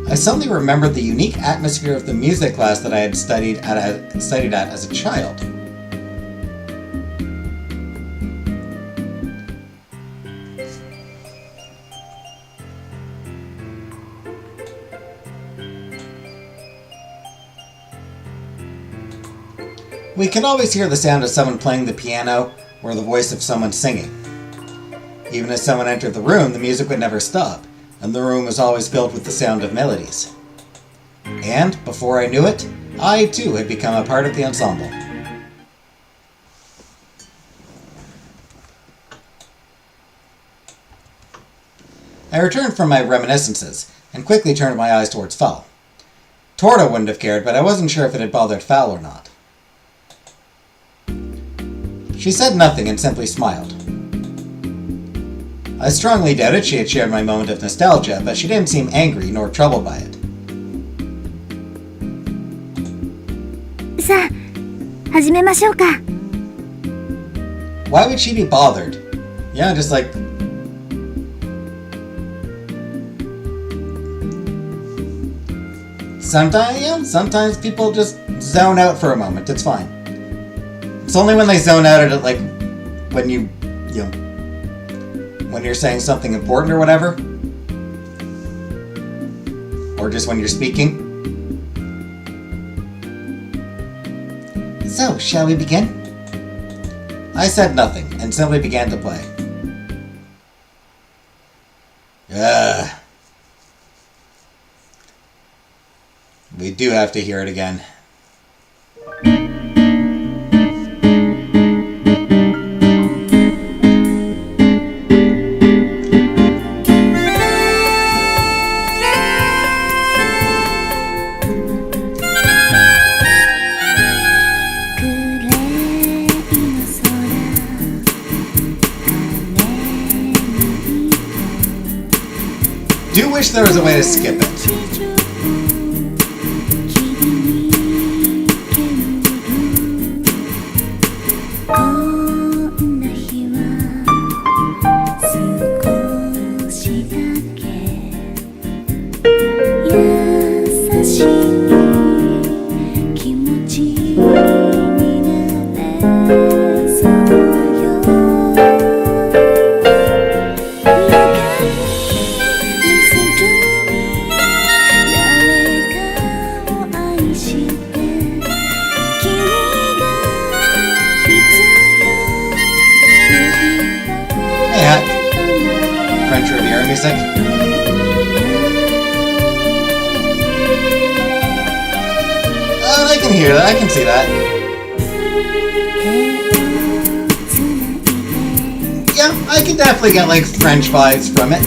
I suddenly remembered the unique atmosphere of the music class that I had studied at as a child. We could always hear the sound of someone playing the piano or the voice of someone singing. Even as someone entered the room, the music would never stop, and the room was always filled with the sound of melodies. And, before I knew it, I too had become a part of the ensemble. I returned from my reminiscences, and quickly turned my eyes towards Foul. Torta wouldn't have cared, but I wasn't sure if it had bothered Foul or not. She said nothing and simply smiled. I strongly doubted she had shared my moment of nostalgia, but she didn't seem angry nor troubled by it. さあ、始めましょうか。 Why would she be bothered? Yeah, just like... Sometimes people just zone out for a moment. It's fine. It's only when they zone out at it, like, when when you're saying something important or whatever. Or just when you're speaking. So, shall we begin? I said nothing, and simply began to play. We do have to hear it again. Do wish there was a way to skip it. French Riviera music. can hear that. I can see that. Yeah, I can definitely get like French vibes from it.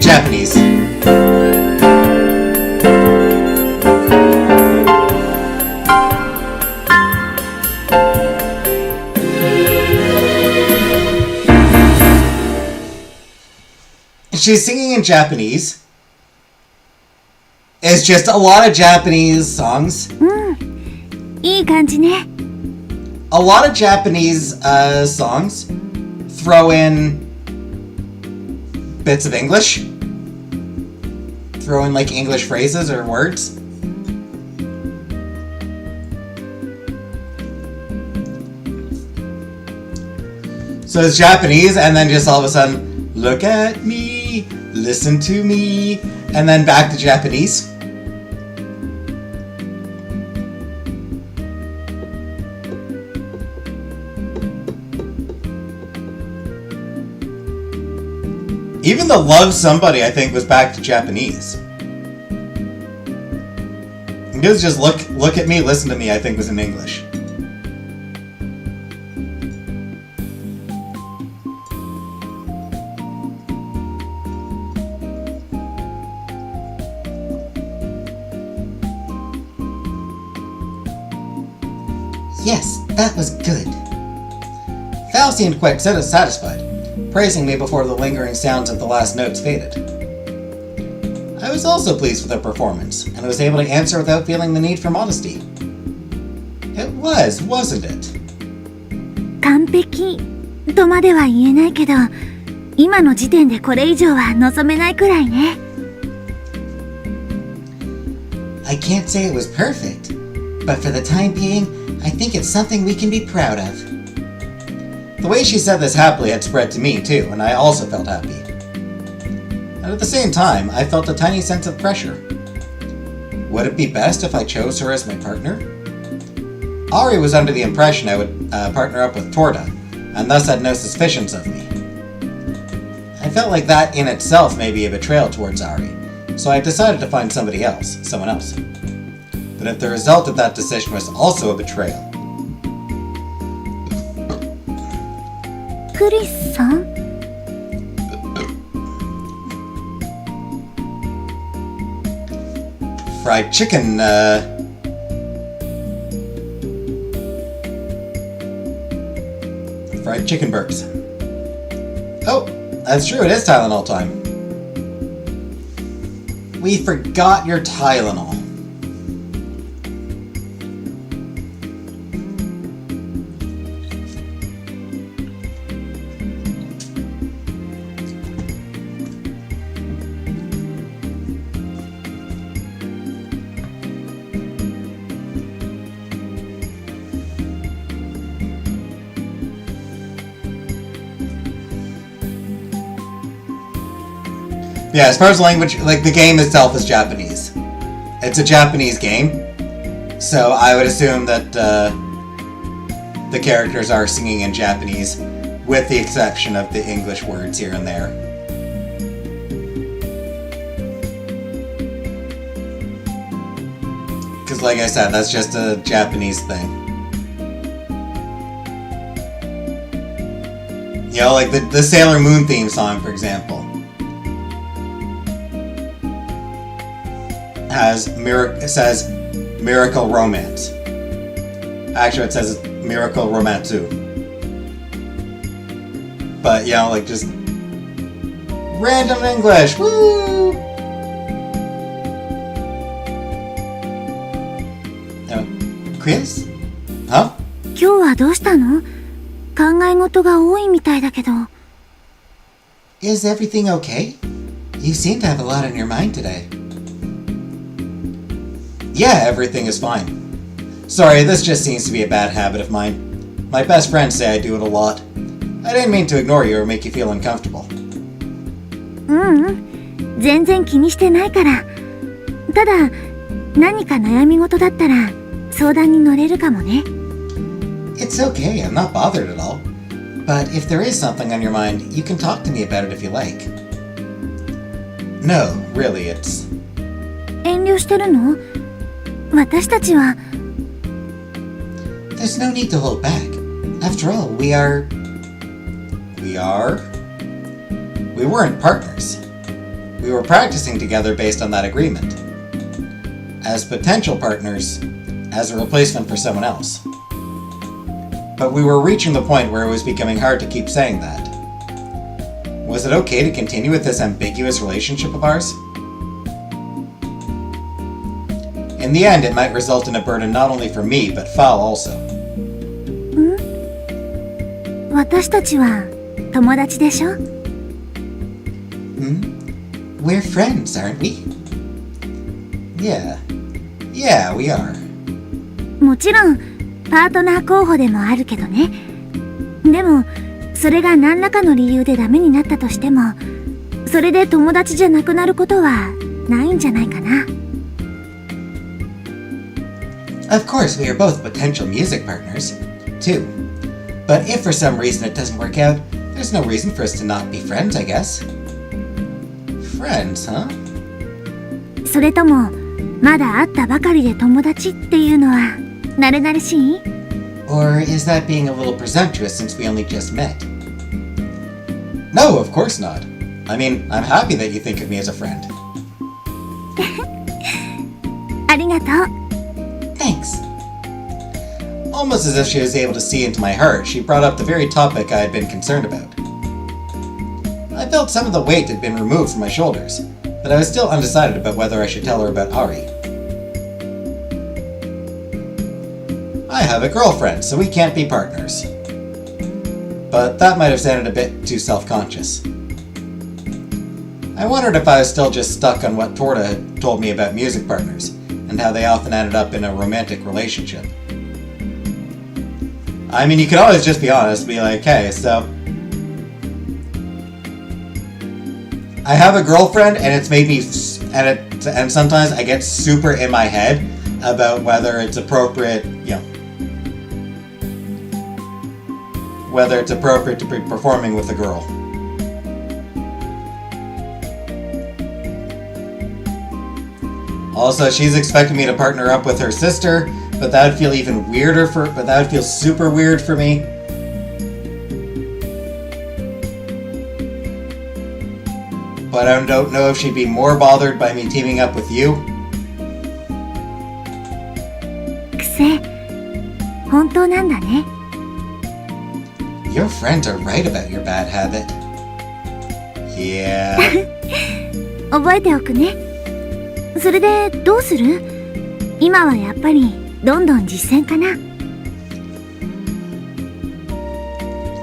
Japanese. She's singing in Japanese. It's just a lot of Japanese songs. いい感じね。 A lot of Japanese songs throw in bits of English. Throw in like English phrases or words. So it's Japanese, and then just all of a sudden, look at me, listen to me, and then back to Japanese. Even the Love Somebody, I think, was back to Japanese. It was just look at me, listen to me, I think was in English. Yes, that was good. Val seemed quite satisfied, praising me before the lingering sounds of the last notes faded. I was also pleased with her performance, and was able to answer without feeling the need for modesty. It was, wasn't it? 完璧とまでは言えないけど、今の時点でこれ以上は望めないくらいね。I can't say it was perfect, but for the time being, I think it's something we can be proud of. The way she said this happily had spread to me too, and I also felt happy. And at the same time, I felt a tiny sense of pressure. Would it be best if I chose her as my partner? Ari was under the impression I would partner up with Torda, and thus had no suspicions of me. I felt like that in itself may be a betrayal towards Ari, so I decided to find someone else. But if the result of that decision was also a betrayal... クリスさん Fried chicken, fried chicken burps. Oh, that's true, it is Tylenol time. We forgot your Tylenol. Yeah, as far as language, like the game itself is Japanese. It's a Japanese game, so I would assume that the characters are singing in Japanese, with the exception of the English words here and there. Because like I said, that's just a Japanese thing. You know, like the Sailor Moon theme song, for example, it says Miracle Romance. Actually, it says Miracle Romantu. But, you know, like just random English. Woo! Chris? Huh? 今日はどうしたの？考え事が多いみたいだけど。Is everything okay? You seem to have a lot on your mind today. Yeah, everything is fine. Sorry, this just seems to be a bad habit of mine. My best friends say I do it a lot. I didn't mean to ignore you or make you feel uncomfortable. 全然気にしてないから。ただ、何か悩み事だったら相談に乗れるかもね。It's okay, I'm not bothered at all. But if there is something on your mind, you can talk to me about it if you like. No, really, it's... 遠慮してるの？私たちは。There's no need to hold back. After all, we weren't partners. We were practicing together based on that agreement. As potential partners, as a replacement for someone else. But we were reaching the point where it was becoming hard to keep saying that. Was it okay to continue with this ambiguous relationship of ours? In the end, it might result in a burden not only for me, but Fal also. 私たちは友達でしょ？ We're friends, aren't we? Yeah, we are. もちろんパートナー候補でもあるけどね。でもそれが何らかの理由でダメになったとしても、それで友達じゃなくなることはないんじゃないかな。Of course, we are both potential music partners, too. But if for some reason it doesn't work out, there's no reason for us to not be friends, I guess. Friends, huh? それともまだ会ったばかりで友達っていうのは慣れ慣れしい？ Or is that being a little presumptuous since we only just met? No, of course not. I mean, I'm happy that you think of me as a friend. ありがとう。Thanks. Almost as if she was able to see into my heart, she brought up the very topic I had been concerned about. I felt some of the weight had been removed from my shoulders, but I was still undecided about whether I should tell her about Ari. I have a girlfriend, so we can't be partners. But that might have sounded a bit too self-conscious. I wondered if I was still just stuck on what Torta had told me about music partners, and how they often ended up in a romantic relationship. I mean, you could always just be honest and be like, hey, so... I have a girlfriend, and it's made me... And sometimes I get super in my head about whether it's appropriate, you know... whether it's appropriate to be performing with a girl. Also, she's expecting me to partner up with her sister, but that would feel even weirder but that would feel super weird for me. But I don't know if she'd be more bothered by me teaming up with you. 癖、本当なんだね。Your friends are right about your bad habit. Yeah. 覚えておくね。それでどうする？今はやっぱりどんどん実践かな。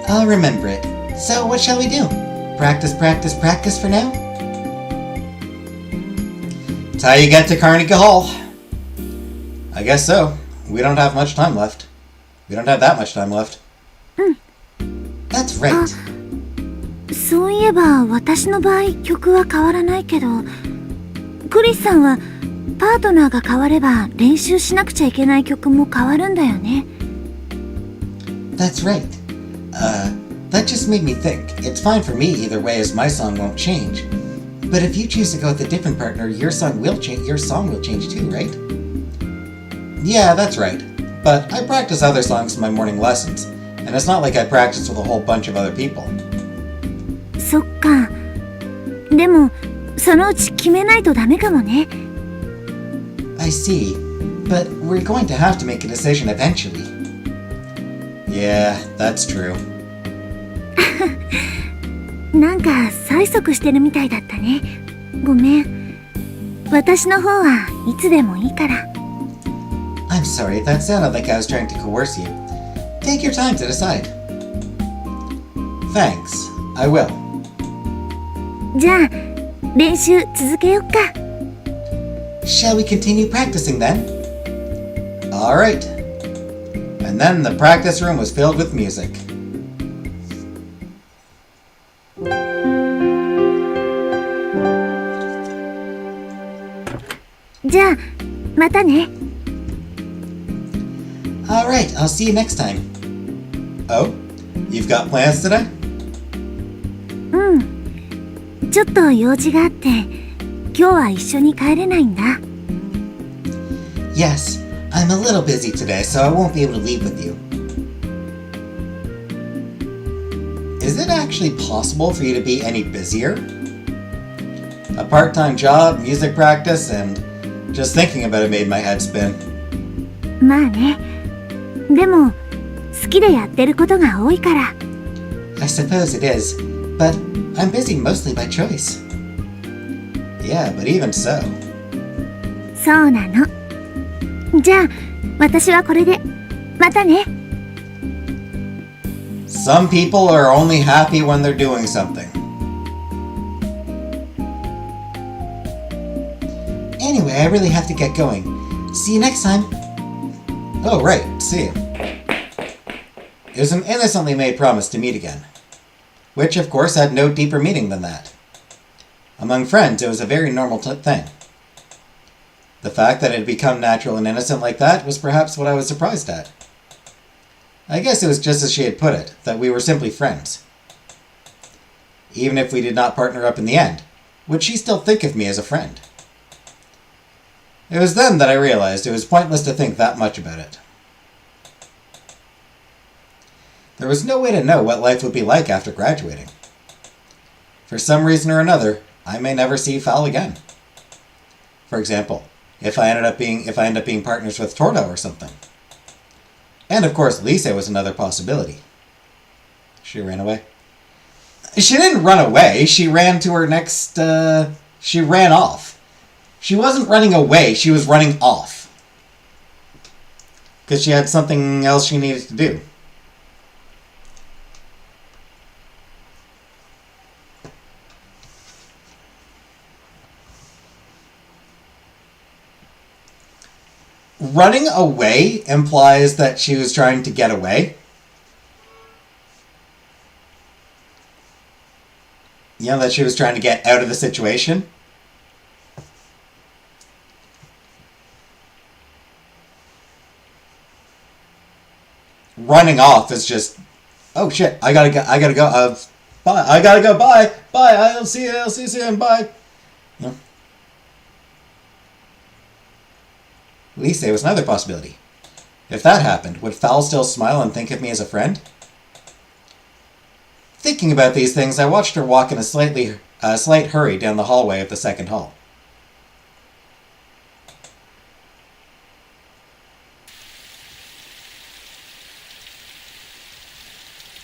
I'll remember it. So what shall we do? Practice, practice, practice for now? It's how you get to Carnegie Hall. I guess so. We don't have much time left. We don't have that much time left. That's right. そういえば私の場合曲は変わらないけど、クリスさんはパートナーが変われば練習しなくちゃいけない曲も変わるんだよね。That's right. That just made me think. It's fine for me either way as my song won't change. But if you choose to go with a different partner, your song will change too, right? Yeah, that's right. But I practice other songs in my morning lessons, and it's not like I practice with a whole bunch of other people. そっか。でも、そのうち決めないとダメかもね。I see. But we're going to have to make a decision eventually. Yeah, that's true. なんか催促してるみたいだったね。ごめん。私の方はいつでもいいから。I'm sorry, that sounded like I was trying to coerce you. Take your time to decide. Thanks, I will. じゃあ、練習続けよっか。Shall we continue practicing then? Alright. And then the practice room was filled with music. じゃあ、またね。Alright, I'll see you next time. Oh, you've got plans today? うん。ちょっと用事があって、今日は一緒に帰れないんだ。Yes, I'm a little busy today, so I won't be able to leave with you. Is it actually possible for you to be any busier? A part-time job, music practice, and just thinking about it made my head spin. まあね。でも、好きでやってることが多いから。I suppose it is, but I'm busy mostly by choice. Yeah, but even so. そうなの。じゃあ、私はこれで。またね。Some people are only happy when they're doing something. Anyway, I really have to get going. See you next time. Oh, right. See you. It was an innocently made promise to meet again. Which, of course, had no deeper meaning than that. Among friends, it was a very normal thing. The fact that it had become natural and innocent like that was perhaps what I was surprised at. I guess it was just as she had put it, that we were simply friends. Even if we did not partner up in the end, would she still think of me as a friend? It was then that I realized it was pointless to think that much about it. There was no way to know what life would be like after graduating. For some reason or another, I may never see Fal again. For example, if I end up being partners with Tordo or something. And of course, Lise was another possibility. She ran away. She didn't run away. She ran to her next. She ran off. She wasn't running away. She was running off. Because she had something else she needed to do. Running away implies that she was trying to get away. You know, that she was trying to get out of the situation. Running off is just, oh shit, I gotta go, bye, I gotta go, bye, I'll see you soon, bye. You know? Lise was another possibility. If that happened, would Fal still smile and think of me as a friend? Thinking about these things, I watched her walk in a slight hurry down the hallway of the second hall.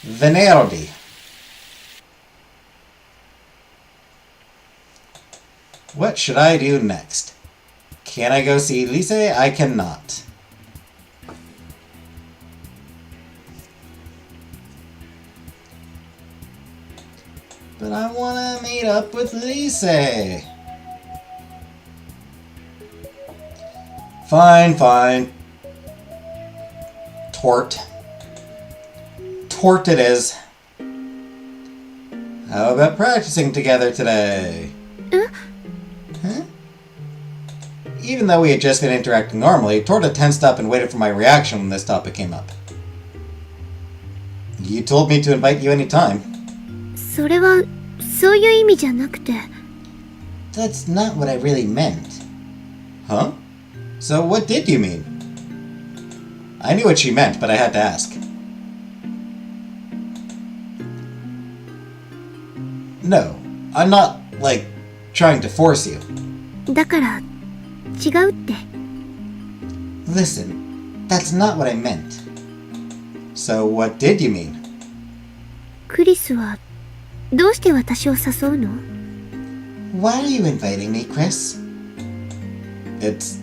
Venerdì. What should I do next? Can I go see Lise? I cannot. But I want to meet up with Lise. Fine. Tort it is. How about practicing together today? Huh? Even though we had just been interacting normally, Torta tensed up and waited for my reaction when this topic came up. You told me to invite you anytime. それはそういう意味じゃなくて。That's not what I really meant. Huh? So what did you mean? I knew what she meant, but I had to ask. No, I'm not, like, trying to force you. だから、違うって。Listen, that's not what I meant. So what did you mean? クリスは、どうして私を誘うの？ Why are you inviting me, Chris? It's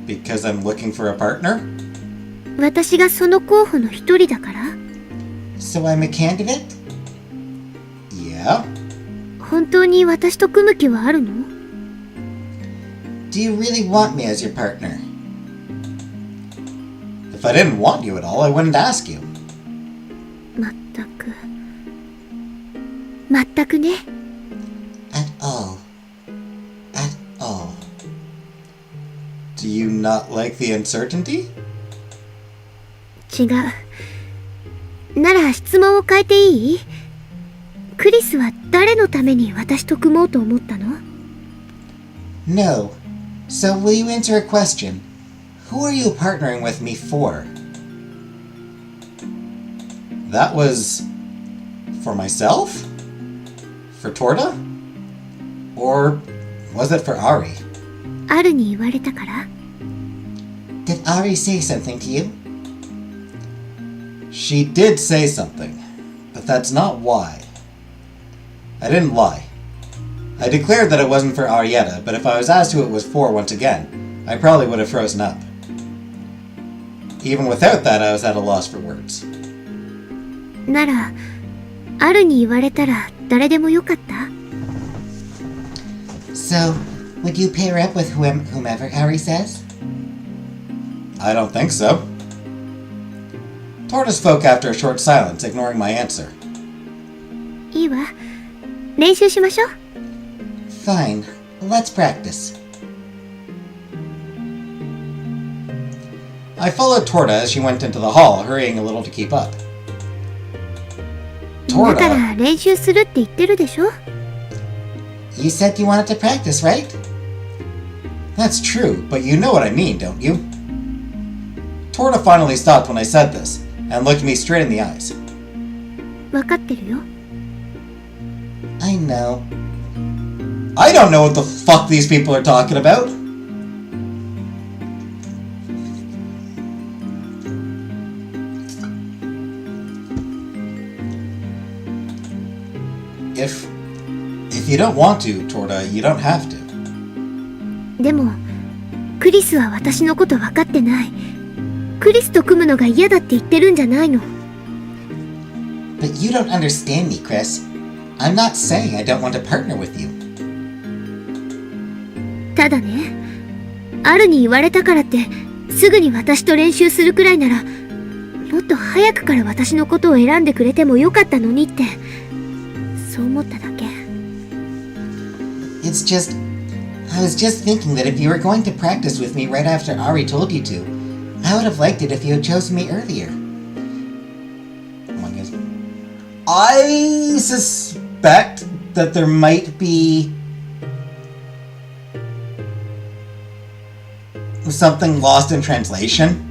because I'm looking for a partner? 私がその候補の一人だから？ So I'm a candidate? Yeah. 本当に私と組む気はあるの？ Do you really want me as your partner? If I didn't want you at all, I wouldn't ask you. まったく。まったくね。At all. At all. Do you not like the uncertainty? 違う。なら質問を変えていい？クリスは誰のために私と組もうと思ったの？ No. So will you answer a question? Who are you partnering with me for? That was... for myself? For Torta? Or was it for Ari? アルに言われたから？ Did Ari say something to you? She did say something, but that's not why. I didn't lie. I declared that it wasn't for Arietta, but if I was asked who it was for once again, I probably would have frozen up. Even without that, I was at a loss for words. なら、アルに言われたら誰でもよかった？ So, would you pair up with whomever Ari says? I don't think so. Torta spoke after a short silence, ignoring my answer. いいわ。練習しましょう。Fine. Let's practice. I followed Torta as she went into the hall, hurrying a little to keep up. だから練習するって言ってるでしょ？ You said you wanted to practice, right? That's true, but you know what I mean, don't you? Torta finally stopped when I said this, and looked me straight in the eyes. わかってるよ。I know. I don't know what the fuck these people are talking about. If you don't want to, Torta, you don't have to. でも、クリスは私のこと分かってない。クリスと組むのが嫌だって言ってるんじゃないの。But you don't understand me, Chris. I'm not saying I don't want to partner with you. ただね、アルに言われたからってすぐに私と練習するくらいなら、もっと早くから私のことを選んでくれてもよかったのにって、そう思っただけ。It's just... I was just thinking that if you were going to practice with me right after Ari told you to, I would have liked it if you had chosen me earlier. I suspect that there might be something lost in translation.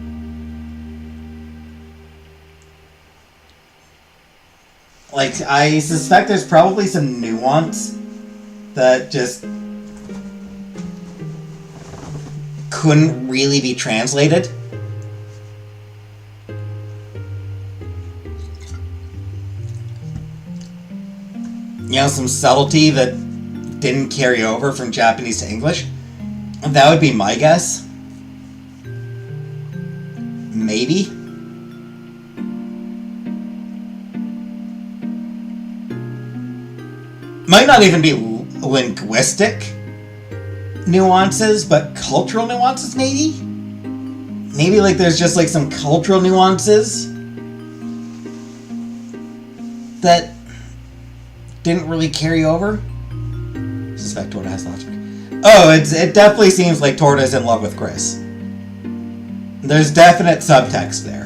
Like, I suspect there's probably some nuance that just couldn't really be translated. You know, some subtlety that didn't carry over from Japanese to English. That would be my guess. Maybe. Might not even be linguistic nuances, but cultural nuances, maybe? Maybe, like, there's just, like, some cultural nuances that didn't really carry over. I suspect Torta has lots of... Oh, it definitely seems like Torta's in love with Chris. There's definite subtext there.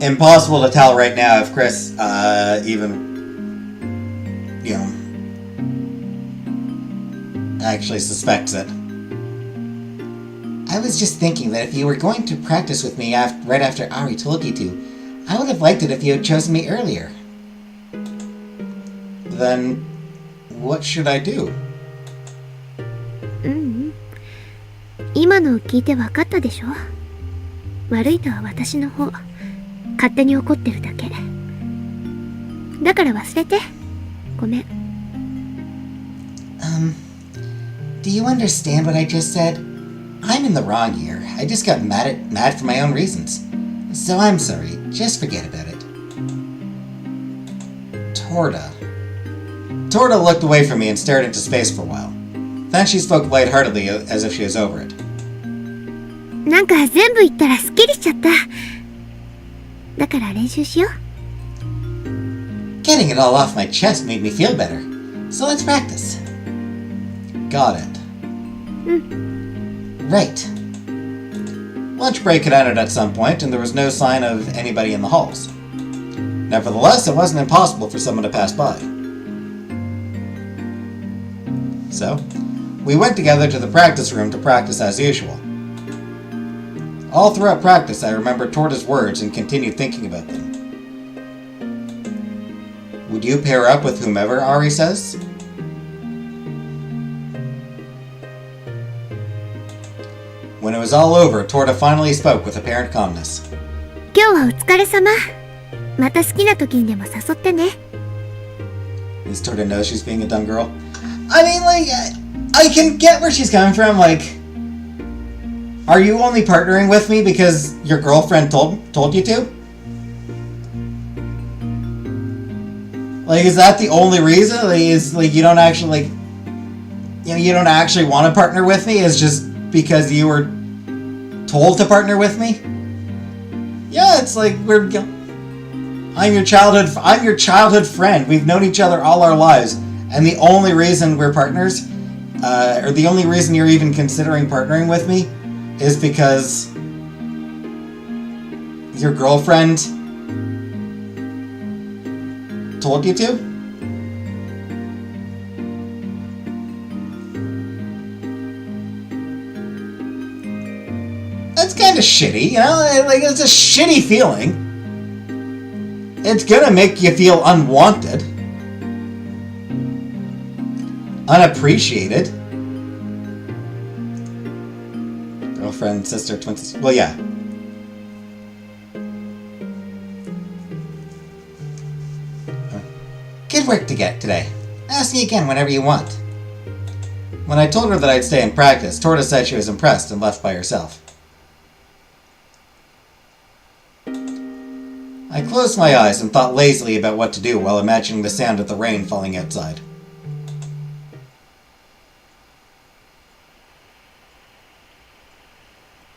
Impossible to tell right now if Chris even, you know, actually suspects it. I was just thinking that if you were going to practice with me right after Ari told you to, I would have liked it if you had chosen me earlier. Then, what should I do? 今のを聞いて分かったでしょ。悪いのは私の方。勝手に怒ってるだけ。だから忘れて。ごめん。Do you understand what I just said? I'm in the wrong here. I just got mad for my own reasons. So I'm sorry. Just forget about it. Torda looked away from me and stared into space for a while. Then she spoke lightheartedly as if she was over it. なんか全部言ったらスッキリしちゃった。だから練習しよう。Getting it all off my chest made me feel better. So let's practice. Got it. Right. Lunch break had ended at some point, and there was no sign of anybody in the halls. Nevertheless, it wasn't impossible for someone to pass by. So, we went together to the practice room to practice as usual. All throughout practice, I remembered Torda's words and continued thinking about them. Would you pair up with whomever Ari says? When it was all over, Torda finally spoke with apparent calmness. 今日はお疲れ様。また好きな時にでも誘ってね。Does Torda know she's being a dumb girl? I mean, like, I can get where she's coming from. Like, are you only partnering with me because your girlfriend told you to? Like, is that the only reason? Like, is like you don't actually like, you don't actually want to partner with me? Is just because you were told to partner with me? Yeah, it's like I'm your childhood friend. We've known each other all our lives, and the only reason we're partners, or the only reason you're even considering partnering with me, is because your girlfriend told you to? That's kind of shitty, you know? Like, it's a shitty feeling. It's gonna make you feel unwanted. Unappreciated. Girlfriend, sister, twin sister. Well, yeah. Good work today. Ask me again whenever you want. When I told her that I'd stay and practice, Torda said she was impressed and left by herself. I closed my eyes and thought lazily about what to do while imagining the sound of the rain falling outside.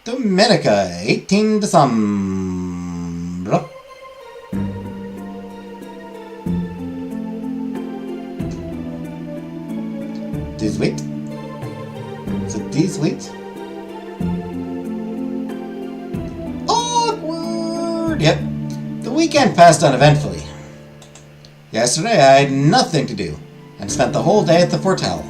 Dominica, 18 December. Is it 18? Awkward! Yep. The weekend passed uneventfully. Yesterday I had nothing to do and spent the whole day at the Fortel.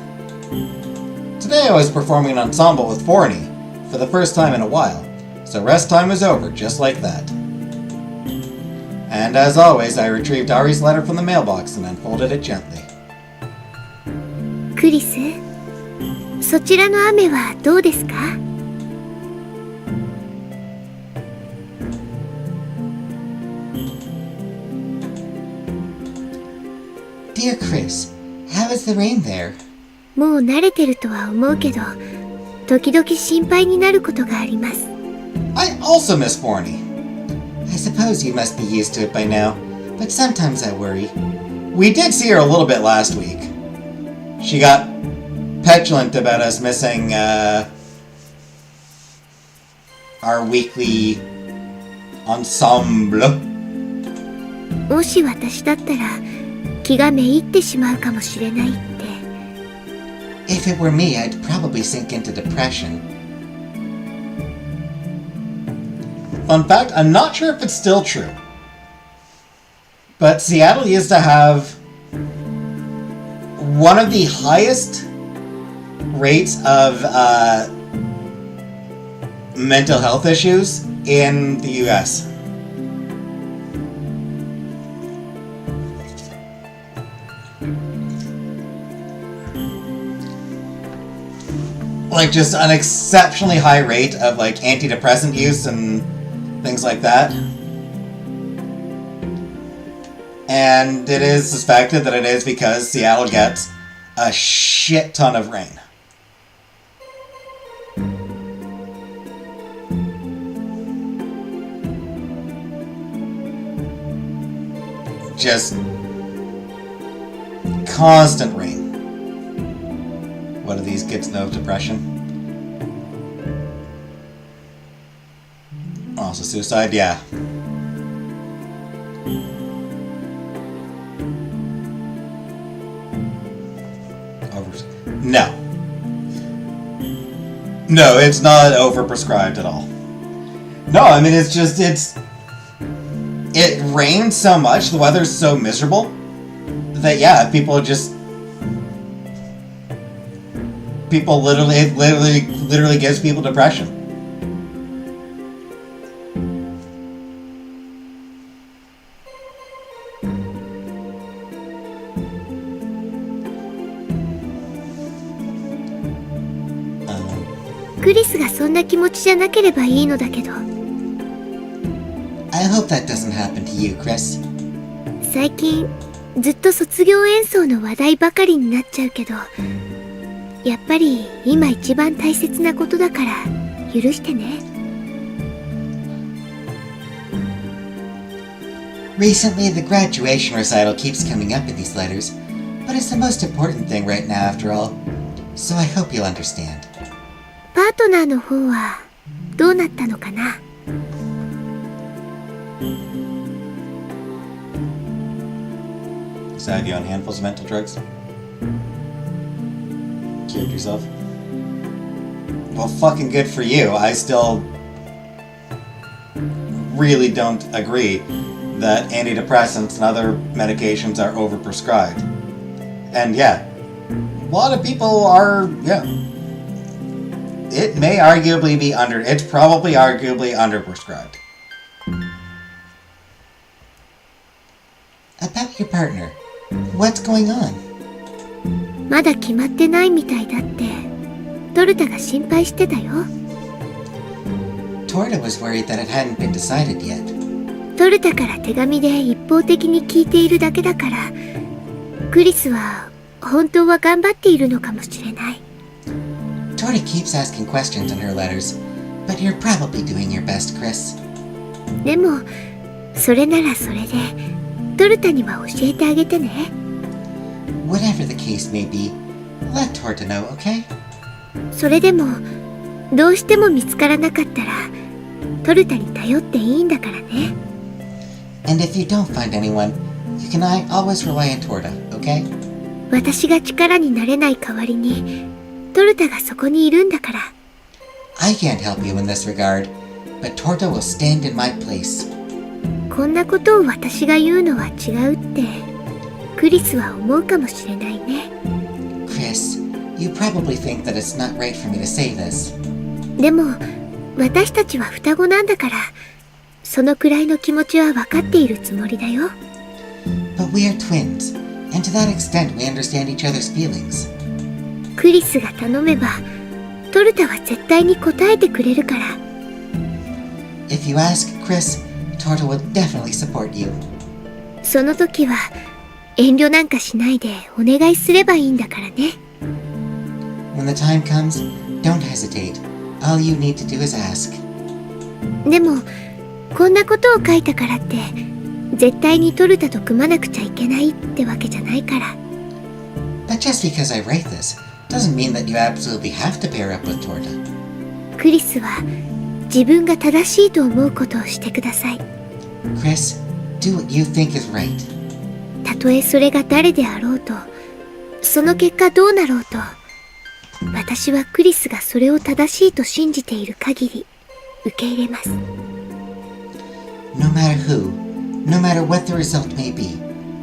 Today I was performing an ensemble with Forney for the first time in a while, so rest time was over just like that. And as always, I retrieved Ari's letter from the mailbox and unfolded it gently. クリス、そちらの雨はどうですか? Dear Chris, how is the rain there? もう慣れてるとは思うけど、時々心配になることがあります。I also miss Forney. I suppose you must be used to it by now, but sometimes I worry. We did see her a little bit last week. She got petulant about us missing our weekly ensemble. もし私だったら気がめいってしまうかもしれないって。If it were me, I'd probably sink into depression. Fun fact, I'm not sure if it's still true, but Seattle used to have one of the highest rates of mental health issues in the US. Like, just an exceptionally high rate of, like, antidepressant use and things like that. And it is suspected that it is because Seattle gets a shit ton of rain. Just constant rain. What do these kids know of depression? Also suicide, yeah. No. No, it's not overprescribed at all. No, I mean, it's just, it rains so much, the weather's so miserable, that yeah, people literally gives people depression.クリスがそんな気持ちじゃなければいいのだけど。I hope that doesn't happen to you, Chris. 最近ずっと卒業演奏の話題ばかりになっちゃうけど、やっぱり今一番大切なことだから許してね。Recently, the graduation recital keeps coming up in these letters, but it's the most important thing right now after all, so I hope you'll understand. パートナーの方はどうなったのかな。So have you on handfuls of mental drugs? Cured yourself? Well, fucking good for you. I still really don't agree that antidepressants and other medications are overprescribed. And yeah, a lot of people are, yeah. It may arguably be it's probably arguably underprescribed. About your partner, what's going on? まだ決まってないみたいだってトルタが心配してたよ。Torta was worried that it hadn't been decided yet. トルタから手紙で一方的に聞いているだけだから、クリスは本当は頑張っているのかもしれない。Torta keeps asking questions in her letters, but you're probably doing your best, Chris. でもそれならそれでトルタには教えてあげてね。Whatever the case may be, let Torta know, okay? それでもどうしても見つからなかったらトルタに頼っていいんだからね。And if you don't find anyone, you can always rely on Torta, okay? 私が力になれない代わりにトルタがそこにいるんだから。I can't help you in this regard, but Torta will stand in my place. こんなことを私が言うのは違うってクリスは思うかもしれないね。Chris, you probably think that it's not right for me to say this. でも私たちは双子なんだからそのくらいの気持ちは分かっているつもりだよ。But we are twins, and to that extent we understand each other's feelings. クリスが頼めばトルタは絶対に答えてくれるから。 If you ask Chris, Torta will definitely support you. その時は遠慮なんかしないでお願いすればいいんだからね。 When the time comes, don't hesitate. All you need to do is ask. でもこんなことを書いたからって絶対にトルタと組まなくちゃいけないってわけじゃないから。 But just because I write this doesn't mean that you absolutely have to pair up with Torta. クリスは自分が正しいと思うことをしてください。 Chris, do what you think is right. たとえそれが誰であろうと、その結果どうなろうと、私はクリスがそれを正しいと信じている限り受け入れます。 No matter who, no matter what the result may be,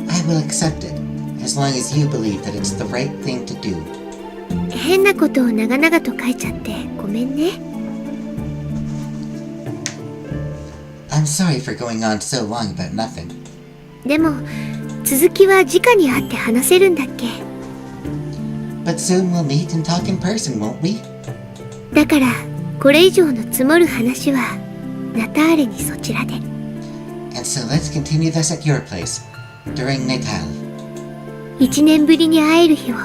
I will accept it, as long as you believe that it's the right thing to do. 変なことを長々と書いちゃってごめんね。I'm sorry for going on so long about nothing. でも続きは直に会って話せるんだっけ？ But soon we'll meet and talk in person, won't we? だからこれ以上の積もる話はナターレにそちらで。And so let's continue this at your place during Natal. 1年ぶりに会える日を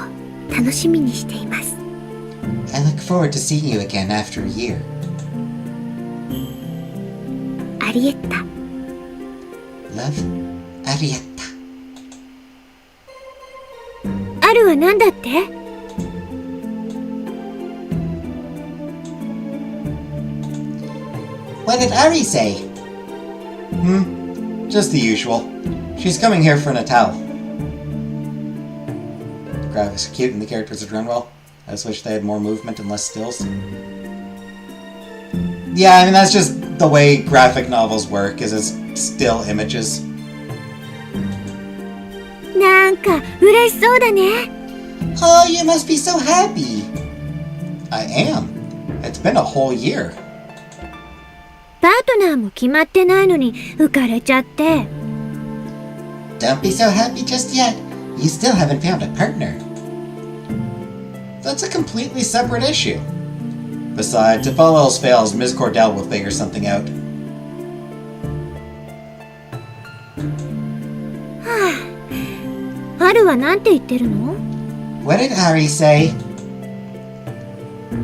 楽しみにしています。I look forward to seeing you again after a year. アリエッタ。 Love, Arietta. アルは何だって？ What did Ari say? Just the usual. She's coming here for Natal. The graphics are cute and the characters are drawn well. I just wish they had more movement and less stills. Yeah, I mean, that's just the way graphic novels work, is it's still images. なんか嬉しそうだね。 Oh, you must be so happy. I am. It's been a whole year. パートナーも決まってないのに浮かれちゃって。 Don't be so happy just yet. You still haven't found a partner. That's a completely separate issue. Besides, if all else fails, Ms. Cordell will figure something out. アルはなんて言ってるの？ What did Ari say?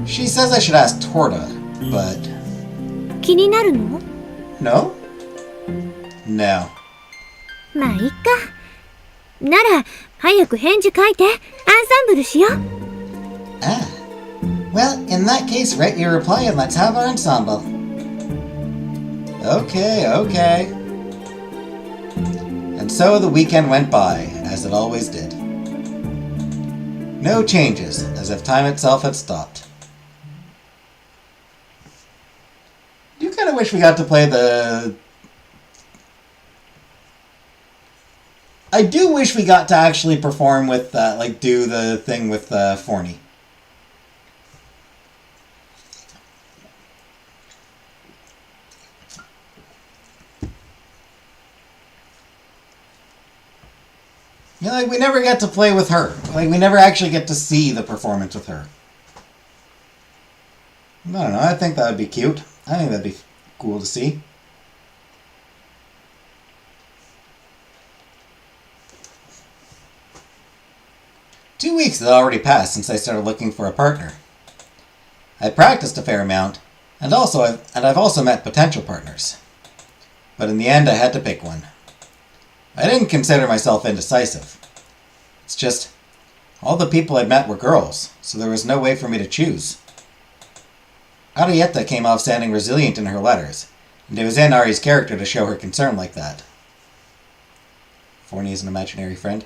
She says I should ask Torta, but... 気になるの？ No? No. まあいいか。なら早く返事書いてアンサンブルしよう。 Ah. Well, in that case, write your reply and let's have our ensemble. Okay. And so the weekend went by, as it always did. No changes, as if time itself had stopped. I do kind of wish we got to play the... I do wish we got to actually perform with, do the thing with Forney. You know, we never get to play with her. We never actually get to see the performance with her. I don't know, I think that would be cute. I think that'd be cool to see. Two weeks had already passed since I started looking for a partner. I practiced a fair amount, and I've also met potential partners. But in the end, I had to pick one. I didn't consider myself indecisive. It's just, all the people I'd met were girls, so there was no way for me to choose. Arietta came off sounding resilient in her letters, and it was in Ari's character to show her concern like that. Forney is an imaginary friend.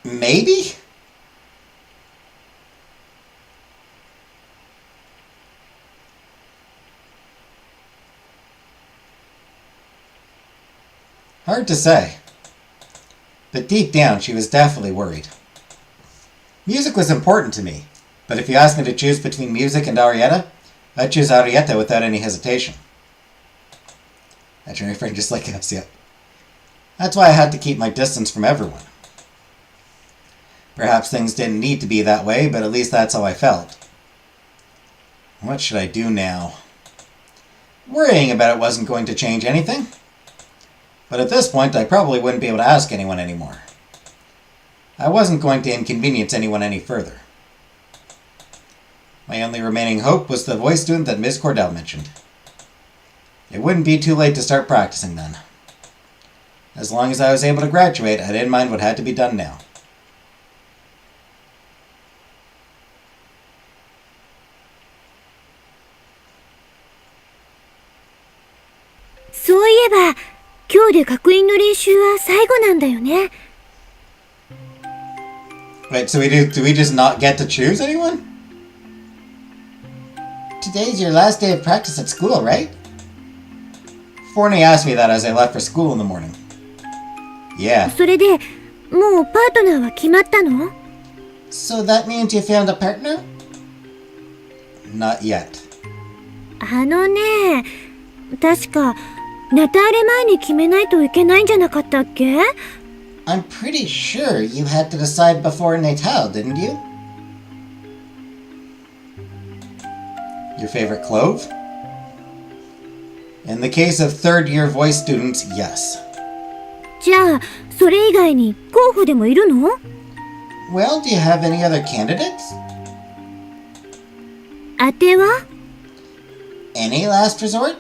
Maybe? Hard to say. But deep down, she was definitely worried. Music was important to me, but if you asked me to choose between music and Arietta, I'd choose Arietta without any hesitation. Imaginary friend just like us, yeah. That's why I had to keep my distance from everyone. Perhaps things didn't need to be that way, but at least that's how I felt. What should I do now? Worrying about it wasn't going to change anything. But at this point, I probably wouldn't be able to ask anyone anymore. I wasn't going to inconvenience anyone any further. My only remaining hope was the voice student that Ms. Cordell mentioned. It wouldn't be too late to start practicing then. As long as I was able to graduate, I didn't mind what had to be done now.そういえば、今日で学院の練習は最後なんだよね。 Wait, so do we just not get to choose anyone? Today's your last day of practice at school, right? Forney asked me that as I left for school in the morning. Yeah. それで、もうパートナーは決まったの？ So that means you found a partner? Not yet. 確か、ナターレ前に決めないといけないんじゃなかったっけ？ I'm pretty sure you had to decide before Natal, didn't you? Your favorite clove? In the case of third-year voice students, yes. じゃあ、それ以外に候補でもいるの？ Well, do you have any other candidates? 当ては？ Any last resort?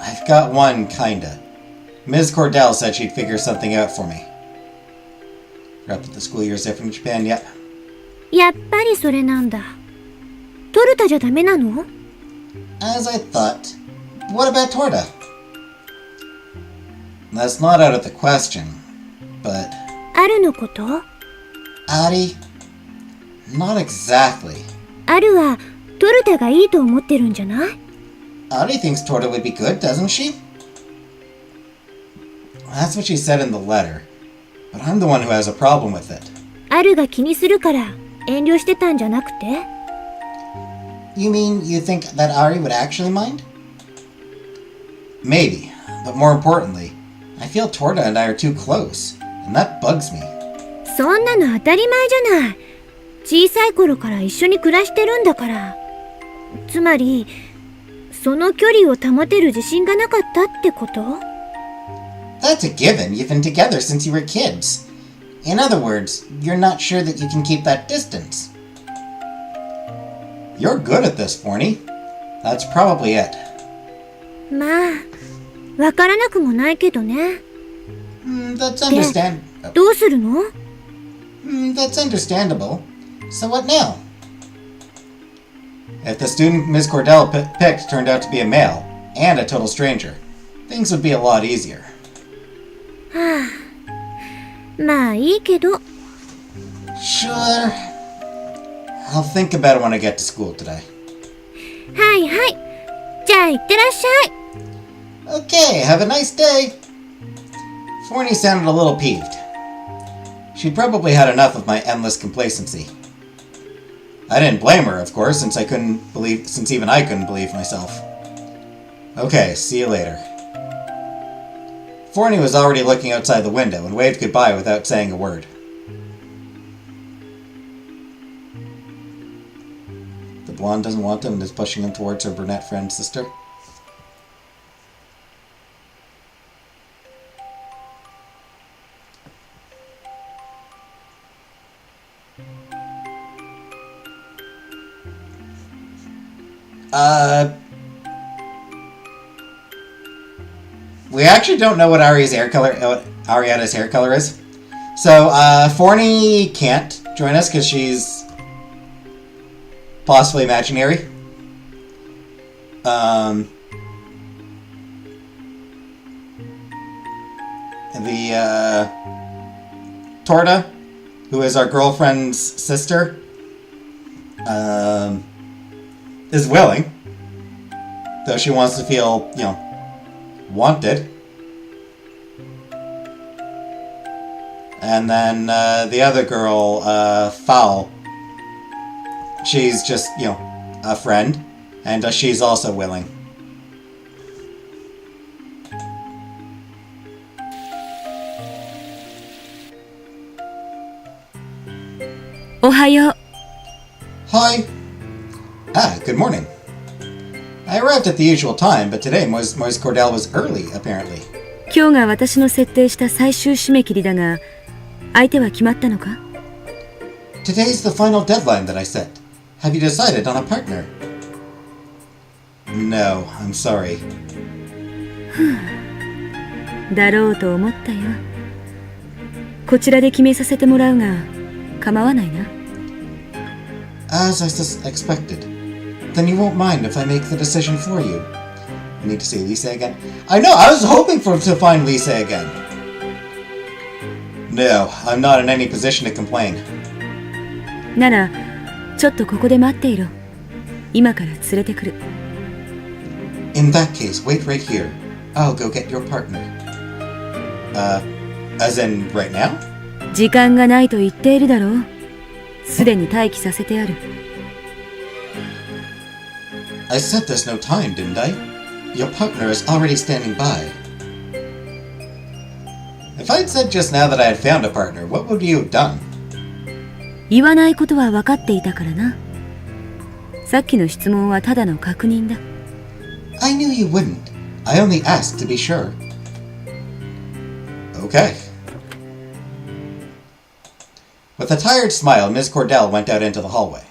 I've got one, kinda. Ms. Cordell said she'd figure something out for me. Forgot that the school year's different in Japan yet. やっぱりそれなんだ。トルタじゃダメなの？ As I thought. What about Torta? That's not out of the question, but... アルのこと？ Ari? Not exactly. アルはトルタがいいと思ってるんじゃない？ Ari thinks Torta would be good, doesn't she? That's what she said in the letter, but I'm the one who has a problem with it. アルが気にするから遠慮してたんじゃなくて？ You mean you think that Ari would actually mind? Maybe, but more importantly, I feel Torta and I are too close, and that bugs me. そんなの当たり前じゃない。小さい頃から一緒に暮らしてるんだから。つまり、その距離を保てる自信がなかったってこと？ That's a given. You've been together since you were kids. In other words, you're not sure that you can keep that distance. You're good at this, Forney. That's probably it. まあ、わからなくもないけどね。That's で、 understand. どうするの？ That's understandable. So what now? If the student Ms. Cordell picked turned out to be a male, and a total stranger, things would be a lot easier. はあ、まあいいけど。Sure. I'll think about it when I get to school today. はいはい。じゃあ行ってらっしゃい。 Okay, have a nice day. Forney sounded a little peeved. She'd probably had enough of my endless complacency. I didn't blame her, of course, since even I couldn't believe myself. Okay, see you later. Forney was already looking outside the window and waved goodbye without saying a word. The blonde doesn't want him and is pushing him towards her brunette friend's sister. We actually don't know what Ariana's hair color is. So, Forney can't join us because she's possibly imaginary. Torta, who is our girlfriend's sister, is willing, though she wants to feel, wanted. And then the other girl, Fowl, she's just, a friend, and she's also willing. Ohayo. Hi. Good morning. I arrived at the usual time, but today Moise Cordell was early, apparently. 今日が私の設定した最終締め切りだが、相手は決まったのか？ Today's the final deadline that I set. Have you decided on a partner? No, I'm sorry. だろうと思ったよ。こちらで決めさせてもらうが、構わないな。As I expected. Then you won't mind if I make the decision for you. I need to see Lisa again. I know, I was hoping to find Lisa again. No, I'm not in any position to complain. なら、ちょっとここで待っていろ。今から連れてくる。In that case, wait right here. I'll go get your partner. As in right now? 時間がないと言っているだろう。すでに待機させてある。I said there's no time, didn't I? Your partner is already standing by. If I'd said just now that I had found a partner, what would you have done? 言わないことは分かっていたからな。さっきの質問はただの確認だ。I knew you wouldn't. I only asked to be sure. Okay. With a tired smile, Ms. Cordell went out into the hallway.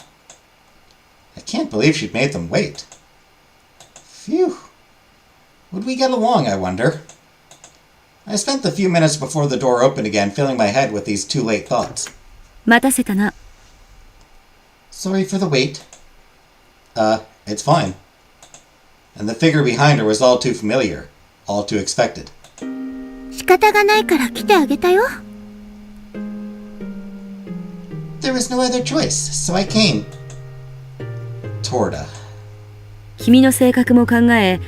I can't believe she'd made them wait. Phew. Would we get along, I wonder? I spent the few minutes before the door opened again filling my head with these too late thoughts. 待たせたな。Sorry for the wait. It's fine. And the figure behind her was all too familiar, all too expected. 仕方がないから来てあげたよ。There was no other choice, so I came. Torta. 君の性格も考え、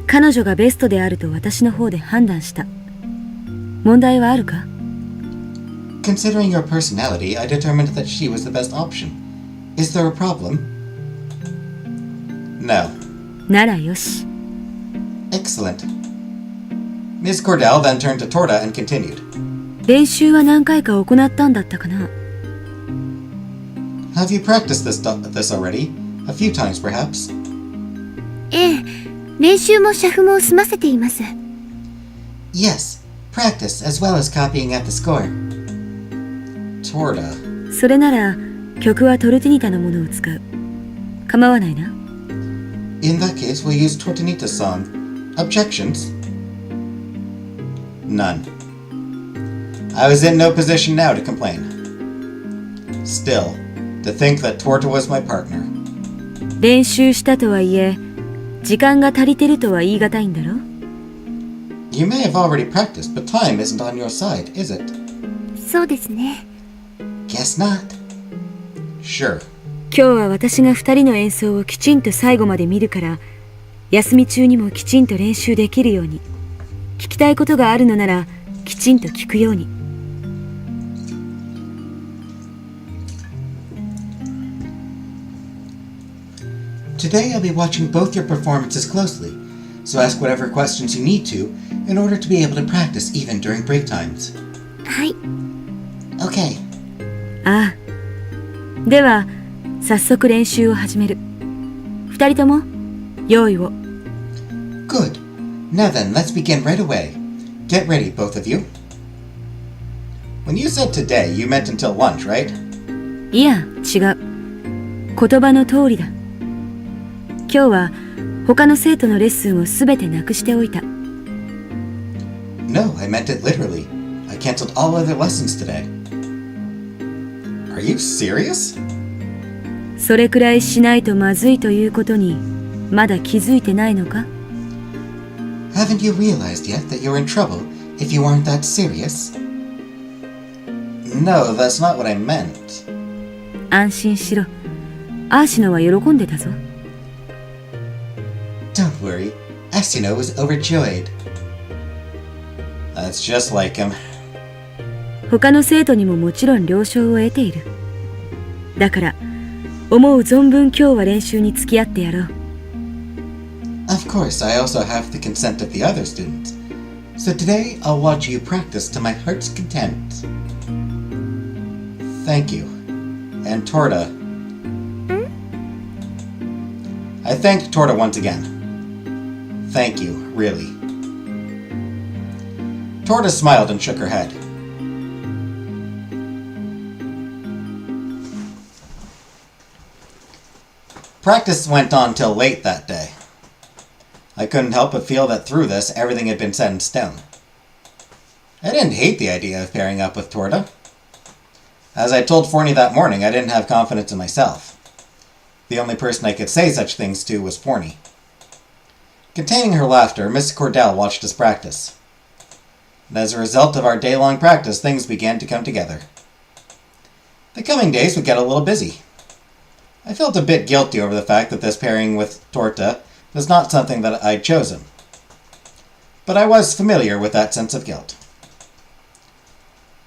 彼女がベストであると私の方で判断した。問題はあるか？ Considering your personality, I determined that she was the best option. Is there a problem? No. ならよし。Excellent. Ms. Cordell then turned to Torta and continued. 練習は何回か行ったんだったかな？ Have you practiced this already? A few times, perhaps? ええ、練習も写譜も済ませています。Yes, practice as well as copying at the score. Torta. それなら曲はトルティニタのものを使う。構わないな。In that case, we'll use Tortinita's song. Objections? None. I was in no position now to complain. Still, to think that Torta was my partner. 練習したとはいえ、時間が足りてるとは言い難いんだろ？ You may have already practiced, but time isn't on your side, is it? そうですね。Guess not. Sure. 今日は私が2人の演奏をきちんと最後まで見るから、休み中にもきちんと練習できるように。聞きたいことがあるのならきちんと聞くように。Today I'll be watching both your performances closely, so ask whatever questions you need to in order to be able to practice even during break times. はい。Okay. ああ。では早速練習を始める。2人とも用意を。Good. Now then, let's begin right away. Get ready, both of you. When you said today, you meant until lunch, right? いや、違う。言葉の通りだ。今日は他の生徒のレッスンをすべてなくしておいた。No, I meant it literally. I canceled all other lessons today. Are you serious? それくらいしないとまずいということにまだ気づいてないのか？ Haven't you realized yet that you're in trouble if you aren't that serious? No, that's not what I meant. 安心しろ。アーシノは喜んでたぞ。Don't worry. Asino was overjoyed. That's just like him. 他の生徒にももちろん了承を得ている。だから思う存分今日は練習に付き合ってやろう。Of course, I also have the consent of the other students. So today, I'll watch you practice to my heart's content. Thank you. And Torta. I thanked Torta once again. Thank you, really. Torta smiled and shook her head. Practice went on till late that day. I couldn't help but feel that through this, everything had been set in stone. I didn't hate the idea of pairing up with Torta. As I told Forney that morning, I didn't have confidence in myself. The only person I could say such things to was Forney. Containing her laughter, Miss Cordell watched us practice. And as a result of our day-long practice, things began to come together. The coming days would get a little busy. I felt a bit guilty over the fact that this pairing with Torta was not something that I'd chosen. But I was familiar with that sense of guilt.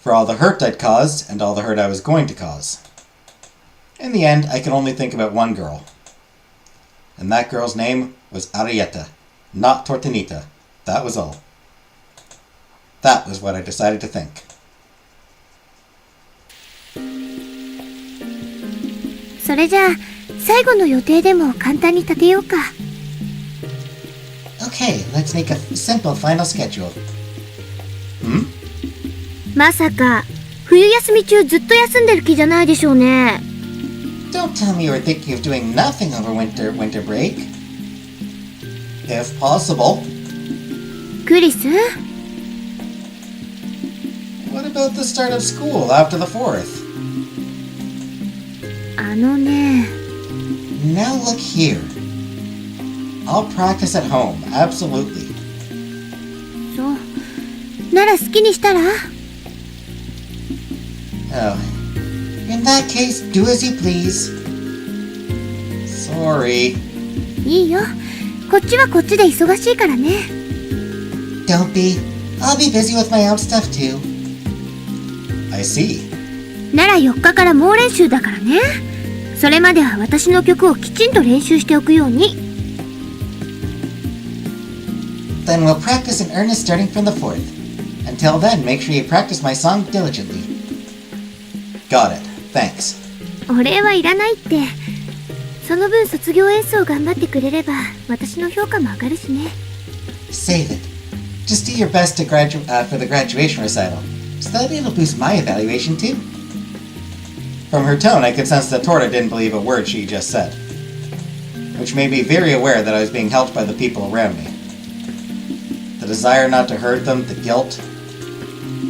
for all the hurt I'd caused and all the hurt I was going to cause. In the end, I could only think about one girl. And that girl's name was Arietta, not Tortanita. That was all. That was what I decided to think. それじゃあ最後の予定でも簡単に立てようか。 Okay, let's make a simple final schedule. まさか冬休み中ずっと休んでる気じゃないでしょうね。 Don't tell me you were thinking of doing nothing over winter break. If possible. クリス What about the start of school after the 4th? あのね Now look here. I'll practice at home, absolutely. そうなら好きにしたら Oh. In that case, do as you please. Sorry. いいよこっちはこっちで忙しいからね。 Don't be. I'll be busy with my own stuff too. I see. なら4日から猛練習だからね。それまでは私の曲をきちんと練習しておくように。 Then we'll practice in earnest starting from the 4th. Until then, make sure you practice my song diligently. Got it. Thanks. お礼はいらないって。その分卒業演奏を頑張ってくれれば私の評価も上がるしね。 Save it. Just do your best to for the graduation recital, so that it'll boost my evaluation too. From her tone, I could sense that Torta didn't believe a word she just said, which made me very aware that I was being helped by the people around me. The desire not to hurt them, the guilt.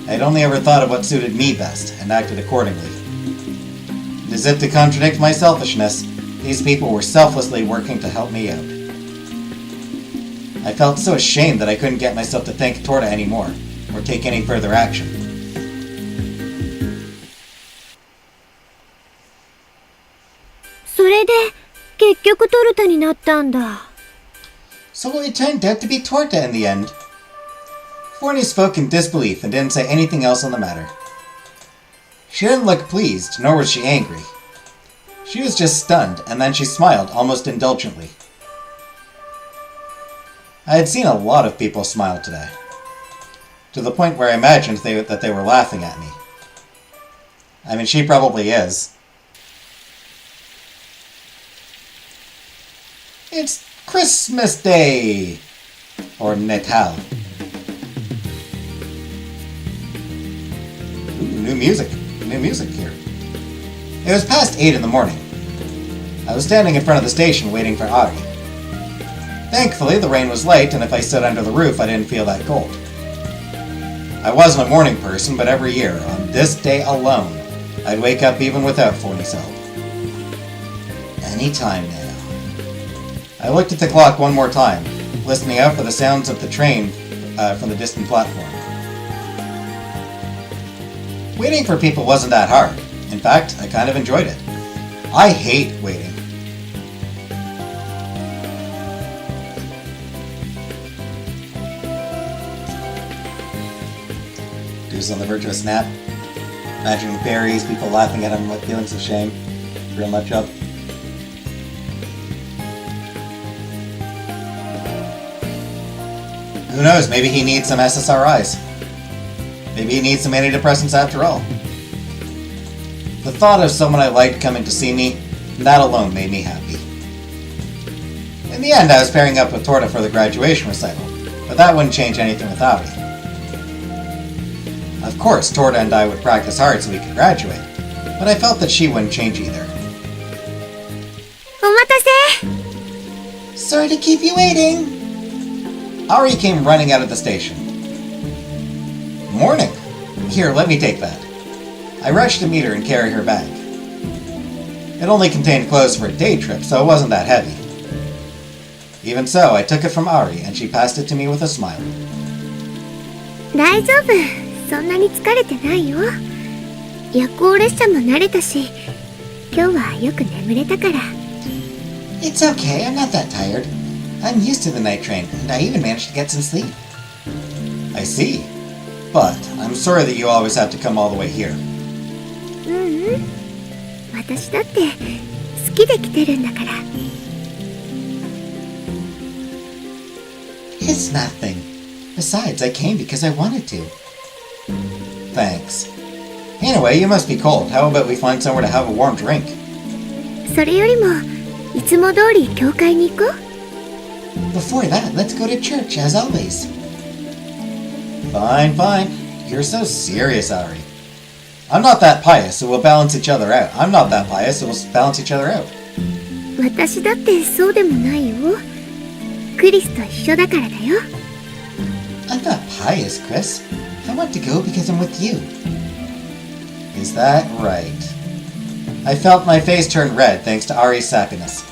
I'd only ever thought of what suited me best and acted accordingly. And as if to contradict my selfishness, these people were selflessly working to help me out. I felt so ashamed that I couldn't get myself to thank Torta anymore, or take any further action. それで結局トルタになったんだ。 So it turned out to be Torta in the end. Forney spoke in disbelief and didn't say anything else on the matter. She didn't look pleased, nor was she angry. She was just stunned, and then she smiled almost indulgently. I had seen a lot of people smile today, to the point where I imagined that they were laughing at me. I mean, she probably is. It's Christmas Day! Or Natal. Ooh, new music here. It was past 8 in the morning. I was standing in front of the station waiting for Ari. Thankfully, the rain was light, and if I stood under the roof, I didn't feel that cold. I wasn't a morning person, but every year, on this day alone, I'd wake up even without Forney's help. Any time now. I looked at the clock one more time, listening out for the sounds of the train from the distant platform. Waiting for people wasn't that hard. In fact, I kind of enjoyed it. I hate waiting. Dude's on the verge of a snap. Imagining berries, people laughing at him with feelings of shame. Real much up. Who knows, maybe he needs some SSRIs. Maybe he needs some antidepressants after all. The thought of someone I liked coming to see me, that alone made me happy. In the end, I was pairing up with Torta for the graduation recital, but that wouldn't change anything without me. Of course, Torta and I would practice hard so we could graduate, but I felt that she wouldn't change either. お待たせ。 Sorry to keep you waiting. Ari came running out of the station. Morning! Here, let me take that. I rushed to meet her and carry her bag. It only contained clothes for a day trip, so it wasn't that heavy. Even so, I took it from Ari, and she passed it to me with a smile. 大丈夫。そんなに疲れてないよ。夜行列車も慣れたし、今日はよく眠れたから。 It's okay, I'm not that tired. I'm used to the night train, and I even managed to get some sleep. I see. But I'm sorry that you always have to come all the way here. 私だって好きで来てるんだから。It's nothing. Besides, I came because I wanted to. Thanks. Anyway, you must be cold. How about we find somewhere to have a warm drink? それよりもいつも通り教会に行こう。Before that, let's go to church, as always. Fine, fine. You're so serious, Ari. I'm not that pious, so we'll balance each other out. I'm not that pious, so we'll balance each other out. 私だってそうでもないよ。クリスと一緒だからだよ。I'm not pious, Chris. I want to go because I'm with you. Is that right? I felt my face turn red thanks to Ari's sappiness.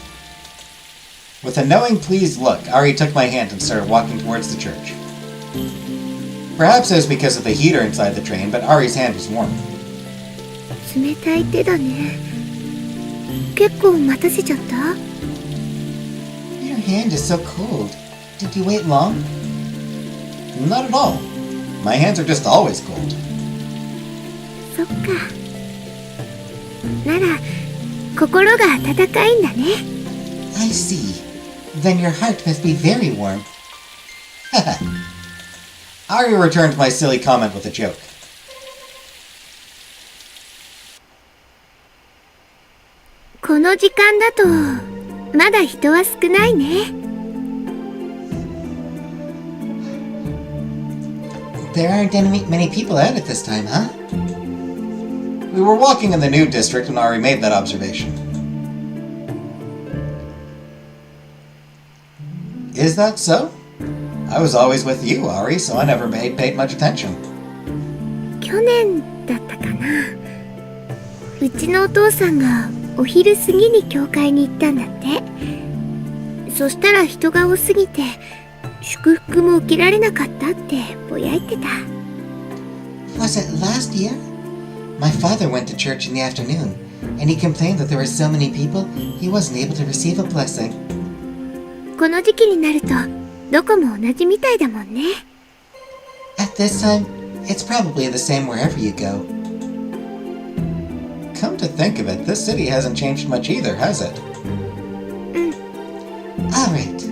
With a knowing, pleased look, Ari took my hand and started walking towards the church. Perhaps it was because of the heater inside the train, but Ari's hand was warm. 冷たい手だね。結構待たせちゃった？ Your hand is so cold. Did you wait long? Not at all. My hands are just always cold. そっか。なら心が温かいんだね。I see. Then your heart must be very warm. Ari returned my silly comment with a joke. この時間だとまだ人は少ないね。There aren't many people out at this time, huh? We were walking in the new district when Ari made that observation. Is that so? I was always with you, Ari, so I never paid much attention. 去年だったかな。うちのお父さんがお昼過ぎに教会に行ったんだって。そしたら人が多すぎて祝福も受けられなかったってぼやいてた。Was it last year? My father went to church in the afternoon, and he complained that there were so many people he wasn't able to receive a blessing. この時期になるとどこも同じみたいだもんね。At this time, it's probably the same wherever you go. Come to think of it, this city hasn't changed much either, has it? Alright.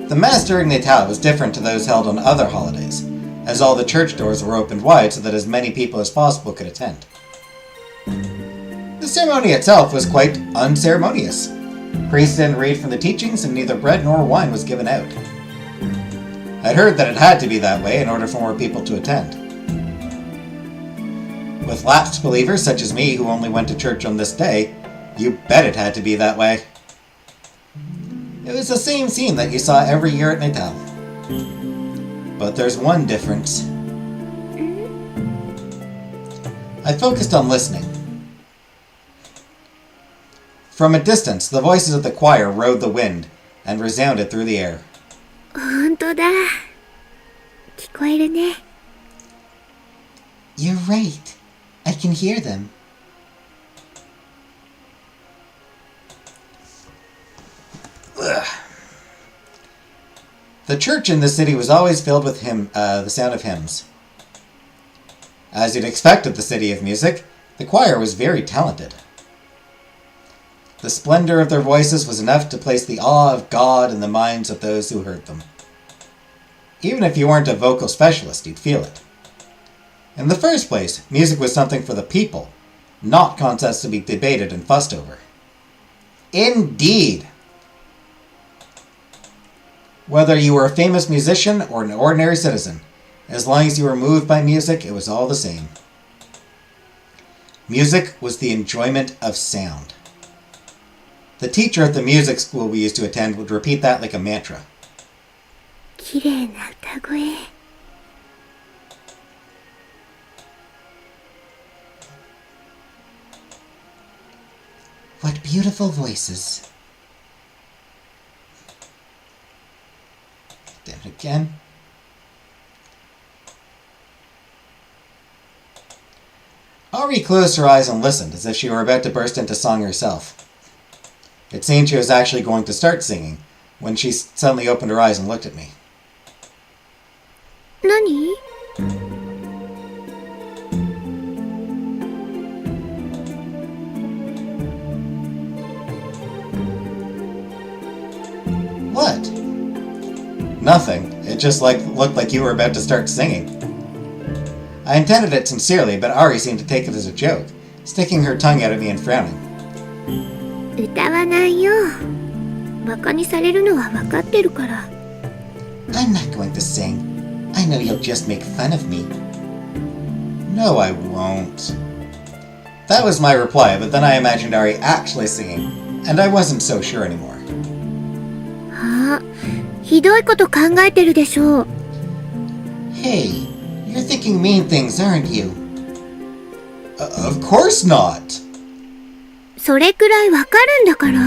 The Mass during Natal was different to those held on other holidays, as all the church doors were opened wide so that as many people as possible could attend. The ceremony itself was quite unceremonious. Priests didn't read from the teachings, and neither bread nor wine was given out. I'd heard that it had to be that way in order for more people to attend. With lapsed believers such as me who only went to church on this day, you bet it had to be that way. It was the same scene that you saw every year at Natal. But there's one difference. I focused on listening. From a distance, the voices of the choir rode the wind and resounded through the air. 本当だ。聞こえるね。You're right. I can hear them. The church in the city was always filled with the sound of hymns. As you'd expect at the City of Music, the choir was very talented. The splendor of their voices was enough to place the awe of God in the minds of those who heard them. Even if you weren't a vocal specialist, you'd feel it. In the first place, music was something for the people, not concepts to be debated and fussed over. Indeed! Whether you were a famous musician or an ordinary citizen, as long as you were moved by music, it was all the same. Music was the enjoyment of sound. The teacher at the music school we used to attend would repeat that like a mantra. 綺麗な歌声。What beautiful voices. Damn it again. Ari closed her eyes and listened as if she were about to burst into song herself. It seemed she was actually going to start singing when she suddenly opened her eyes and looked at me. 何？ What? Nothing. It just looked like you were about to start singing. I intended it sincerely, but Ari seemed to take it as a joke, sticking her tongue out at me and frowning. 歌わないよ。バカにされるのは分かってるから。I'm not going to sing. I know you'll just make fun of me. No, I won't. That was my reply, but then I imagined Ari actually singing, and I wasn't so sure anymore. あ、ひどいこと考えてるでしょう。Hey, you're thinking mean things, aren't you? Of course not! それくらいわかるんだから。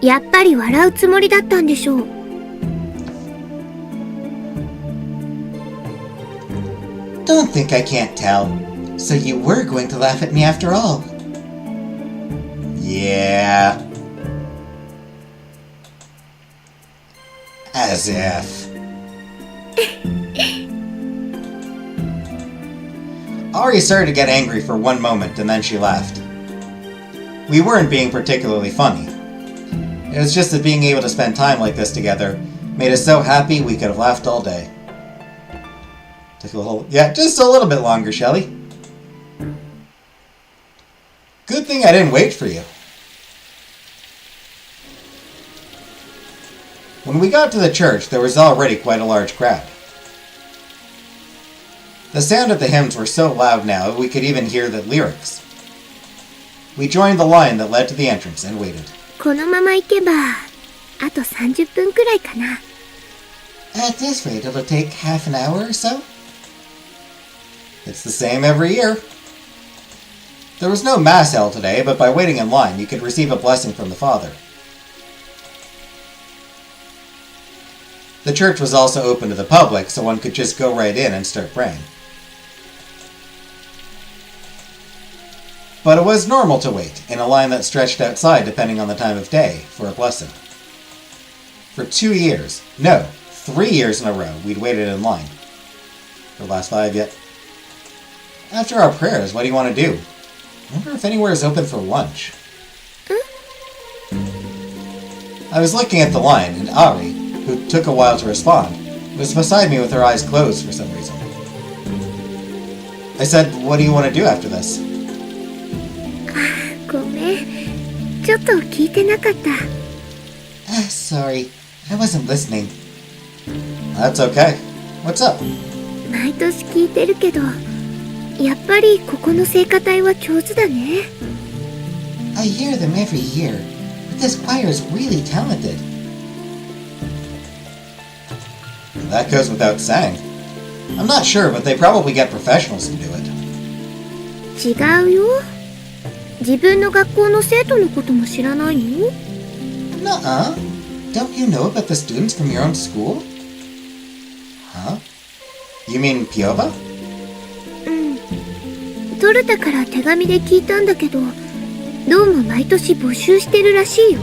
やっぱり笑うつもりだったんでしょう。Don't think I can't tell. So you were going to laugh at me after all. Yeah. As if. Ari started to get angry for one moment and then she laughed. We weren't being particularly funny. It was just that being able to spend time like this together made us so happy we could have laughed all day. Yeah, just a little bit longer, Shelley. Good thing I didn't wait for you. When we got to the church, there was already quite a large crowd. The sound of the hymns were so loud now we could even hear the lyrics. We joined the line that led to the entrance and waited. このまま行けば、あと30分くらいかな。At this rate, it'll take half an hour or so? It's the same every year. There was no mass held today, but by waiting in line, you could receive a blessing from the Father. The church was also open to the public, so one could just go right in and start praying. But it was normal to wait, in a line that stretched outside depending on the time of day, for a blessing. For 2 years, no, 3 years in a row, we'd waited in line. For the last 5 yet. After our prayers, what do you want to do? I wonder if anywhere is open for lunch. I was looking at the line, and Ari, who took a while to respond, was beside me with her eyes closed for some reason. I said, what do you want to do after this? ごめん。ちょっと聞いてなかった。Sorry. I wasn't listening. That's okay. What's up? 毎年聞いてるけど、やっぱりここの聖歌隊は上手だね。I hear them every year, but this choir is really talented. That goes without saying. I'm not sure, but they probably get professionals to do it. 違うよ。自分の学校の生徒のことも知らないの？ Nuh-uh. Don't you know about the students from your own school? Huh? You mean Piova? トルタから手紙で聞いたんだけど、どうも毎年募集してるらしいよ。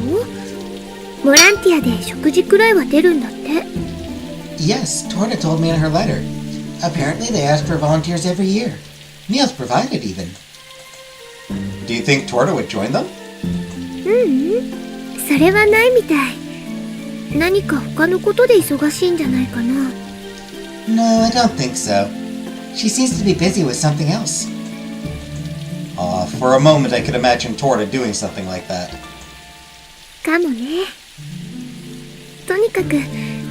ボランティアで食事くらいは出るんだって。Yes, Torta told me in her letter. Apparently they ask for volunteers every year. Meals provided even. Do you think Torta would join them? それはないみたい。何か他のことで忙しいんじゃないかな。No, I don't think so. She seems to be busy with something else. For a moment I could imagine Torta doing something like that. かもね。とにかく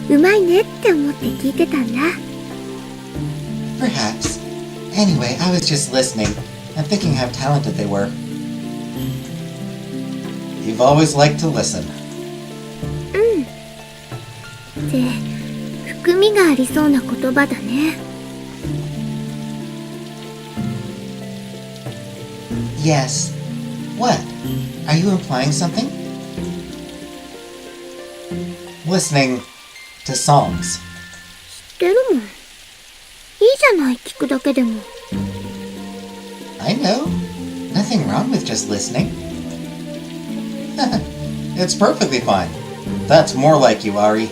うまいねって思って聞いてたんだ。Perhaps. Anyway, I was just listening and thinking how talented they were. You've always liked to listen. って含みがありそうな言葉だね。Yes. What? Are you implying something? Listening to songs. 知ってるもん。いいじゃない、聞くだけでも。I know. Nothing wrong with just listening. It's perfectly fine. That's more like you, Ari.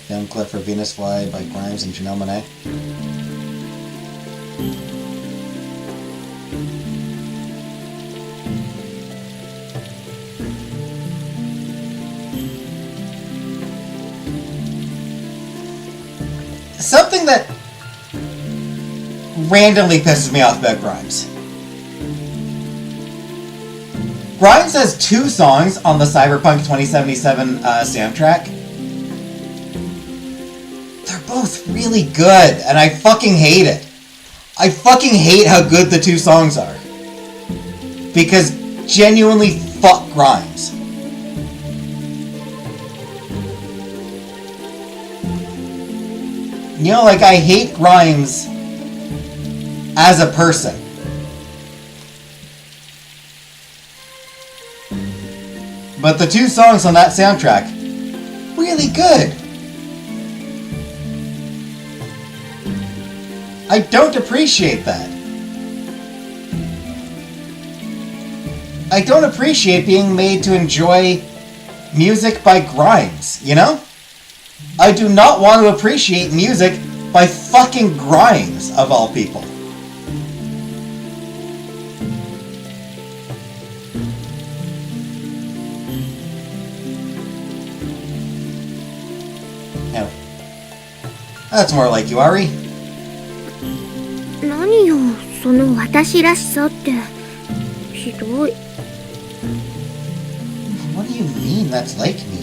Film clip for Venus Fly by Grimes and Janelle Monáe. something that randomly pisses me off about Grimes. Grimes has 2 songs on the Cyberpunk 2077 soundtrack. They're both really good, and I fucking hate it. I fucking hate how good the 2 songs are. Because genuinely, fuck Grimes. You know, like, I hate Grimes as a person. But the 2 songs on that soundtrack, really good. I don't appreciate that. I don't appreciate being made to enjoy music by Grimes, you know? I do not want to appreciate music by fucking Grimes, of all people. No. That's more like you, Ari. 何よ、その私らしさって。ひどい。What do you mean that's like me?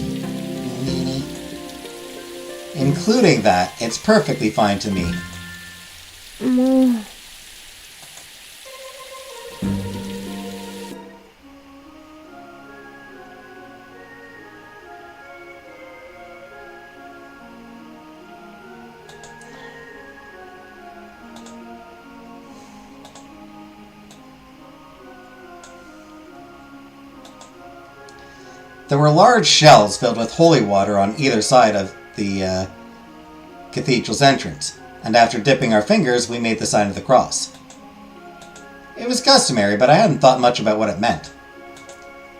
Including that, it's perfectly fine to me. もう。There were large shells filled with holy water on either side of the cathedral's entrance, and after dipping our fingers, we made the sign of the cross. It was customary, but I hadn't thought much about what it meant.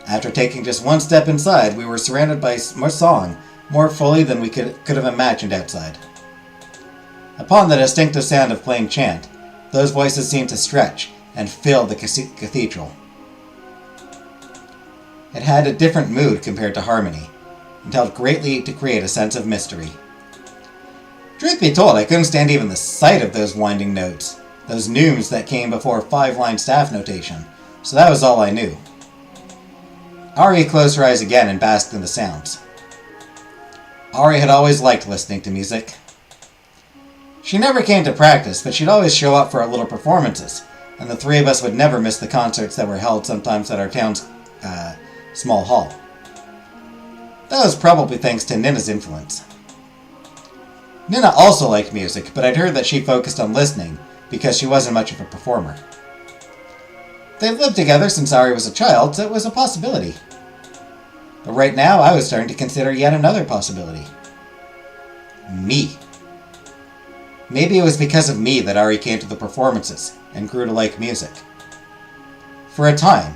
After taking just one step inside, we were surrounded by more song, more fully than we could have imagined outside. Upon the distinctive sound of plain chant, those voices seemed to stretch and fill the cathedral. It had a different mood compared to harmony, and helped greatly to create a sense of mystery. Truth be told, I couldn't stand even the sight of those winding notes, those neumes that came before 5-line staff notation, so that was all I knew. Ari closed her eyes again and basked in the sounds. Ari had always liked listening to music. She never came to practice, but she'd always show up for our little performances, and the 3 of us would never miss the concerts that were held sometimes at our town's small hall. That was probably thanks to Nina's influence. Nina also liked music, but I'd heard that she focused on listening because she wasn't much of a performer. They've lived together since Ari was a child, so it was a possibility. But right now, I was starting to consider yet another possibility. Me. Maybe it was because of me that Ari came to the performances and grew to like music. For a time,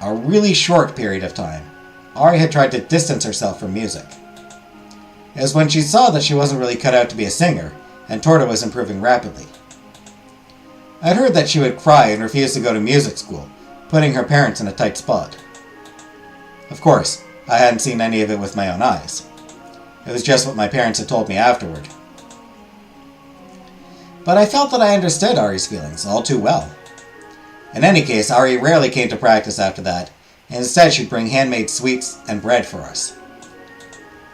a really short period of time, Ari had tried to distance herself from music. It was when she saw that she wasn't really cut out to be a singer, and Torta was improving rapidly. I'd heard that she would cry and refuse to go to music school, putting her parents in a tight spot. Of course, I hadn't seen any of it with my own eyes. It was just what my parents had told me afterward. But I felt that I understood Ari's feelings all too well. In any case, Ari rarely came to practice after that, and instead she'd bring handmade sweets and bread for us.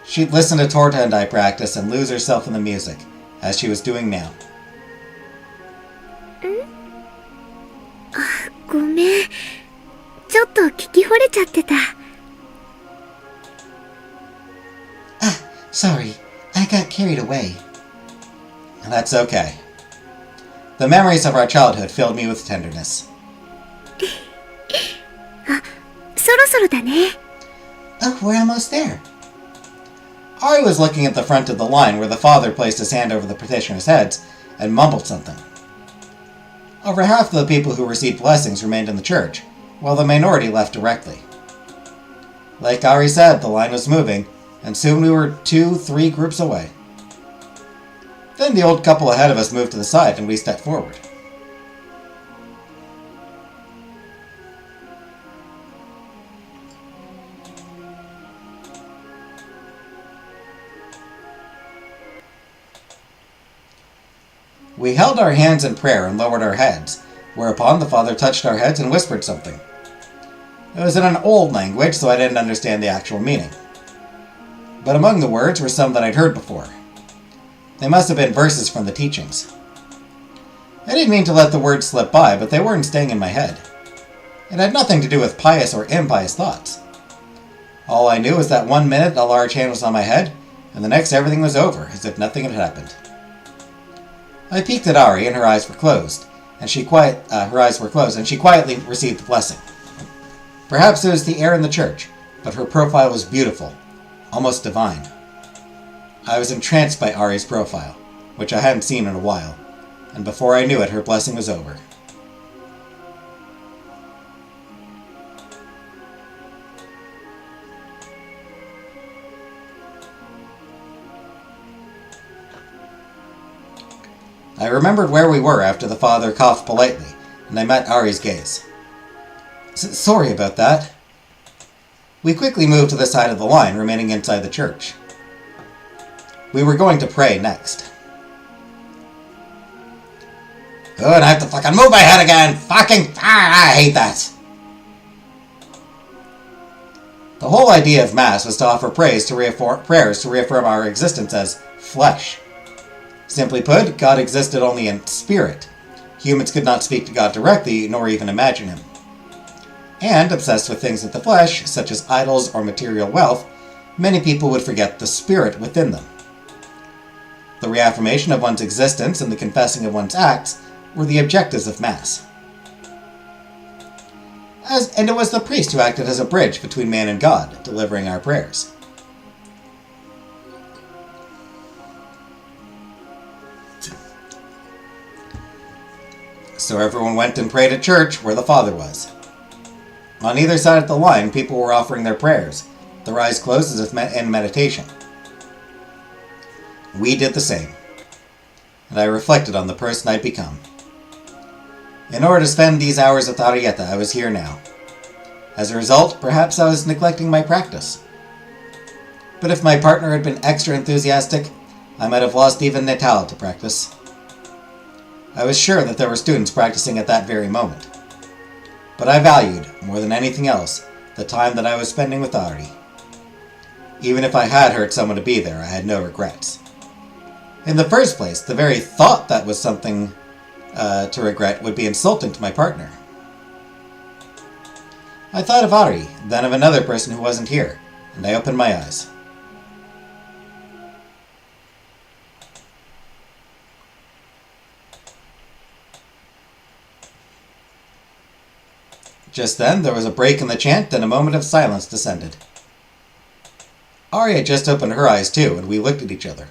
She'd listen to Torta and I practice and lose herself in the music, as she was doing now. ごめん。ちょっと聞き惚れちゃってた。Sorry, I got carried away. That's okay. The memories of our childhood filled me with tenderness. そろそろだね。Oh, we're almost there. Ari was looking at the front of the line where the father placed his hand over the petitioners' heads and mumbled something. Over half of the people who received blessings remained in the church, while the minority left directly. Like Ari said, the line was moving, and soon we were 2-3 groups away. Then the old couple ahead of us moved to the side and we stepped forward. We held our hands in prayer and lowered our heads, whereupon the father touched our heads and whispered something. It was in an old language, so I didn't understand the actual meaning. But among the words were some that I'd heard before. They must have been verses from the teachings. I didn't mean to let the words slip by, but they weren't staying in my head. It had nothing to do with pious or impious thoughts. All I knew was that 1 minute a large hand was on my head, and the next everything was over, as if nothing had happened. I peeked at Ari, and her eyes were closed, and she quietly received the blessing. Perhaps it was the air in the church, but her profile was beautiful, almost divine. I was entranced by Ari's profile, which I hadn't seen in a while, and before I knew it, her blessing was over. I remembered where we were after the father coughed politely, and I met Ari's gaze. Sorry about that. We quickly moved to the side of the line, remaining inside the church. We were going to pray next. Good, I have to fucking move my head again! I hate that! The whole idea of Mass was to offer prayers to reaffirm our existence as flesh. Simply put, God existed only in spirit. Humans could not speak to God directly, nor even imagine him. And, obsessed with things of the flesh, such as idols or material wealth, many people would forget the spirit within them. The reaffirmation of one's existence and the confessing of one's acts were the objectives of Mass. And it was the priest who acted as a bridge between man and God, delivering our prayers. So everyone went and prayed at church, where the father was. On either side of the line, people were offering their prayers, their eyes closed as if in meditation. We did the same, and I reflected on the person I'd become. In order to spend these hours with Arietta, I was here now. As a result, perhaps I was neglecting my practice. But if my partner had been extra enthusiastic, I might have lost even Natal to practice. I was sure that there were students practicing at that very moment. But I valued, more than anything else, the time that I was spending with Ari. Even if I had hurt someone to be there, I had no regrets. In the first place, the very thought that was something to regret would be insulting to my partner. I thought of Ari, then of another person who wasn't here, and I opened my eyes. Just then, there was a break in the chant, and a moment of silence descended. Ari had just opened her eyes too, and we looked at each other.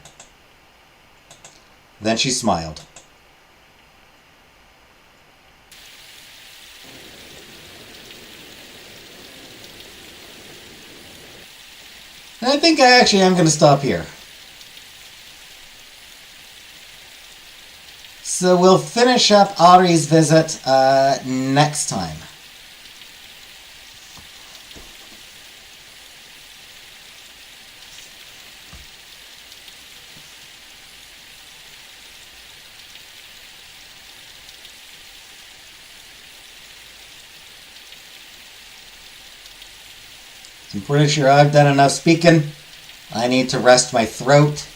Then she smiled. And I think I actually am going to stop here. So we'll finish up Ari's visit next time. I'm pretty sure I've done enough speaking. I need to rest my throat.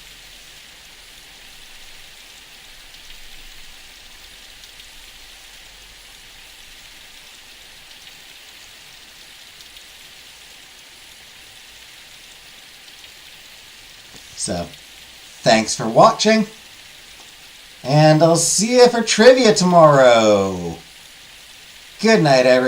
So, thanks for watching. And I'll see you for trivia tomorrow. Good night, everyone.